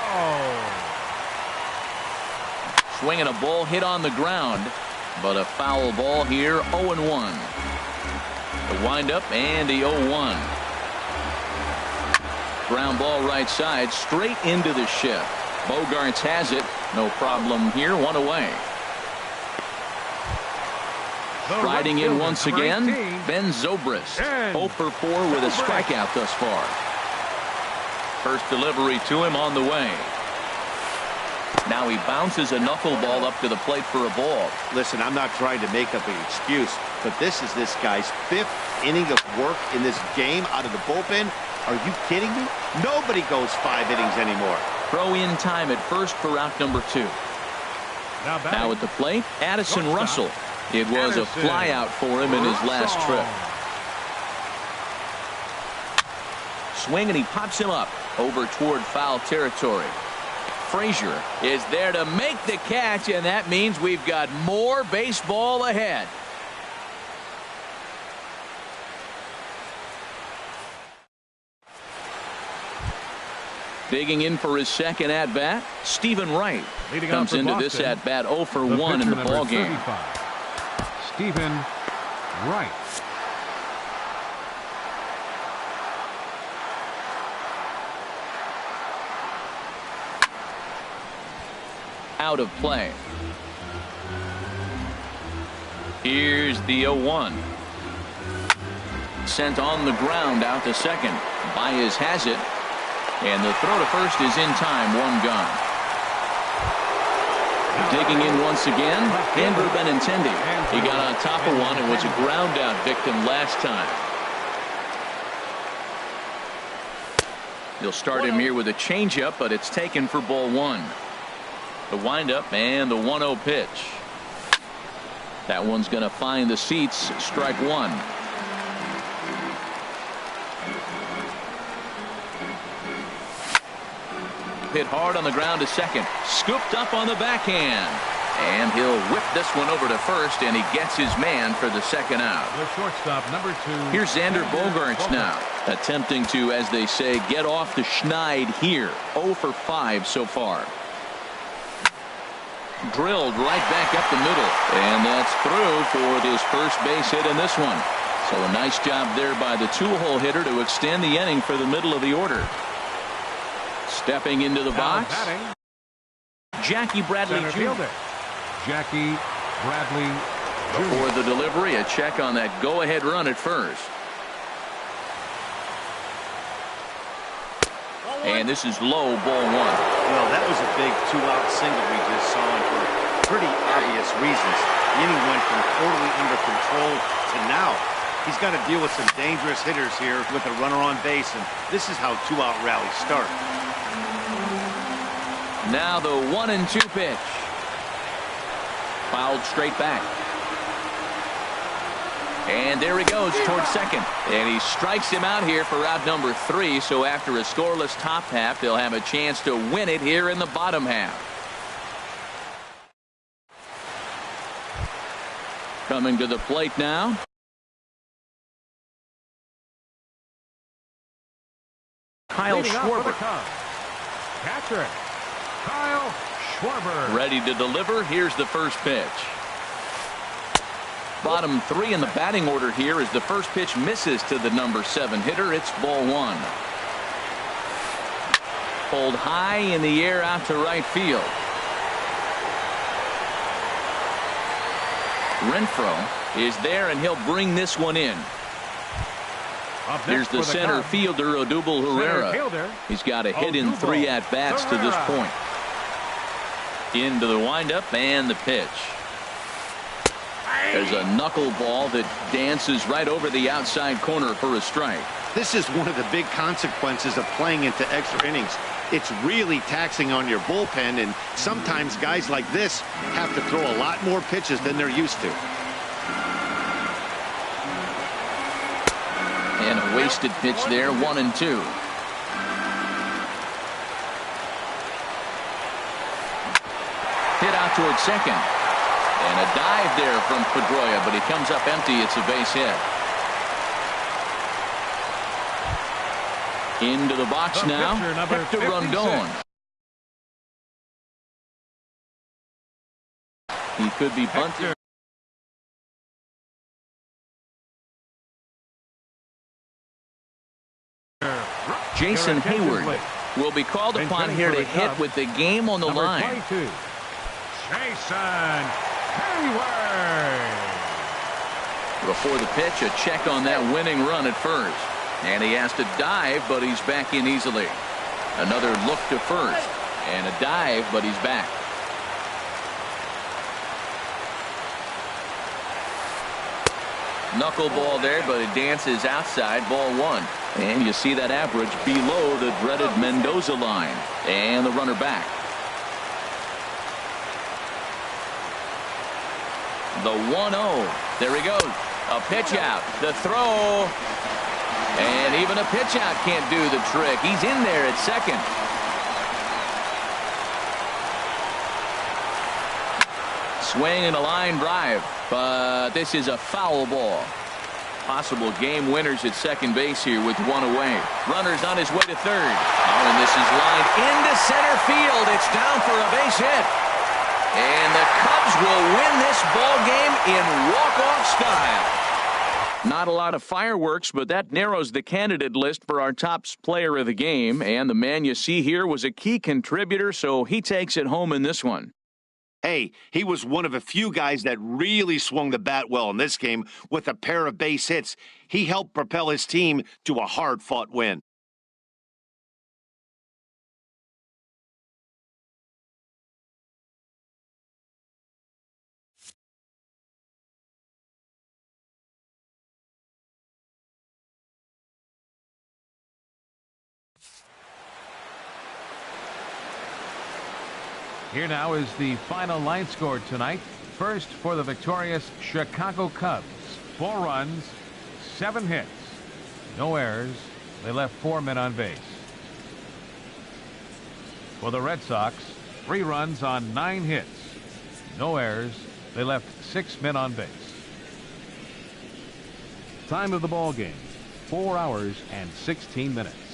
Swinging a ball hit on the ground, but a foul ball here. 0-1. The windup and the 0-1. Ground ball right side, straight into the shift. Bogarts has it. No problem here. 1 away. Riding in once again, Ben Zobrist. 0-for-4 with a strikeout thus far. First delivery to him on the way. Now he bounces a knuckleball up to the plate for a ball. Listen, I'm not trying to make up an excuse, but this is this guy's 5th inning of work in this game out of the bullpen. Are you kidding me? Nobody goes 5 innings anymore. Throw in time at first for out number 2. Now at the plate, Addison Russell. It was a flyout for him in his last trip. Swing and he pops him up over toward foul territory. Frazier is there to make the catch, and that means we've got more baseball ahead. Digging in for his second at-bat, Stephen Wright comes into this at-bat 0-for-1 in the ballgame. Stephen Wright. Out of play. Here's the 0-1. Sent on the ground out to second. Baez has it. And the throw to first is in time. 1 gone. Digging in once again, Andrew Benintendi. He got on top of one and was a ground out victim last time. They'll start him here with a changeup, but it's taken for ball 1. The windup and the 1-0 pitch. That one's going to find the seats. Strike 1. Hit hard on the ground to second. Scooped up on the backhand. And he'll whip this one over to first, and he gets his man for the second out. The shortstop, number 2. Here's Xander Bogaerts now, attempting to, as they say, get off the schneid here. 0-for-5 so far. Drilled right back up the middle, and that's through for his first base hit in this one. So a nice job there by the 2-hole hitter to extend the inning for the middle of the order. Stepping into the box, Jackie Bradley Jr. Jackie Bradley Jr. Before the delivery, a check on that go-ahead run at first. And this is low, ball 1. Well, that was a big 2-out single we just saw, and for pretty obvious reasons. The inning went from totally under control to now. He's got to deal with some dangerous hitters here with a runner on base, and this is how 2-out rallies start. Now the 1-2 pitch. Fouled straight back. And there he goes towards second. And he strikes him out here for out number 3. So after a scoreless top half, they'll have a chance to win it here in the bottom half. Coming to the plate now, Kyle Schwarber. Catcher. Kyle Schwarber. Ready to deliver. Here's the first pitch. Bottom three in the batting order here as the first pitch misses to the number 7 hitter. It's ball 1. Pulled high in the air out to right field. Renfroe is there, and he'll bring this one in. Here's the center fielder, Odubel Herrera. He's got a hit in 3 at-bats to this point. Into the windup and the pitch. There's a knuckleball that dances right over the outside corner for a strike. This is one of the big consequences of playing into extra innings. It's really taxing on your bullpen, and sometimes guys like this have to throw a lot more pitches than they're used to. And a wasted pitch there, 1-2. Hit out towards second. And a dive there from Pedroia, but he comes up empty. It's a base hit. Into the box now, Hector Rondon. He could be bunted. Jason Hayward will be called upon here to hit with the game on the line. 22. Jason Hayward. Before the pitch, a check on that winning run at first. And he has to dive, but he's back in easily. Another look to first. And a dive, but he's back. Knuckleball there, but it dances outside, ball 1. And you see that average below the dreaded Mendoza line. And the runner back. The 1-0. There he goes. A pitch out. The throw. And even a pitch out can't do the trick. He's in there at second. Swing and a line drive. But this is a foul ball. Possible game winners at second base here with 1 away. Runner's on his way to third. Oh, and this is lined into center field. It's down for a base hit. And the Cubs will win this ball game in walk-off style. Not a lot of fireworks, but that narrows the candidate list for our top player of the game. And the man you see here was a key contributor, so he takes it home in this one. Hey, he was one of a few guys that really swung the bat well in this game with a pair of base hits. He helped propel his team to a hard-fought win. Here now is the final line score tonight. First for the victorious Chicago Cubs. 4 runs, 7 hits, no errors. They left 4 men on base. For the Red Sox, 3 runs on 9 hits, no errors. They left 6 men on base. Time of the ball game, 4 hours and 16 minutes.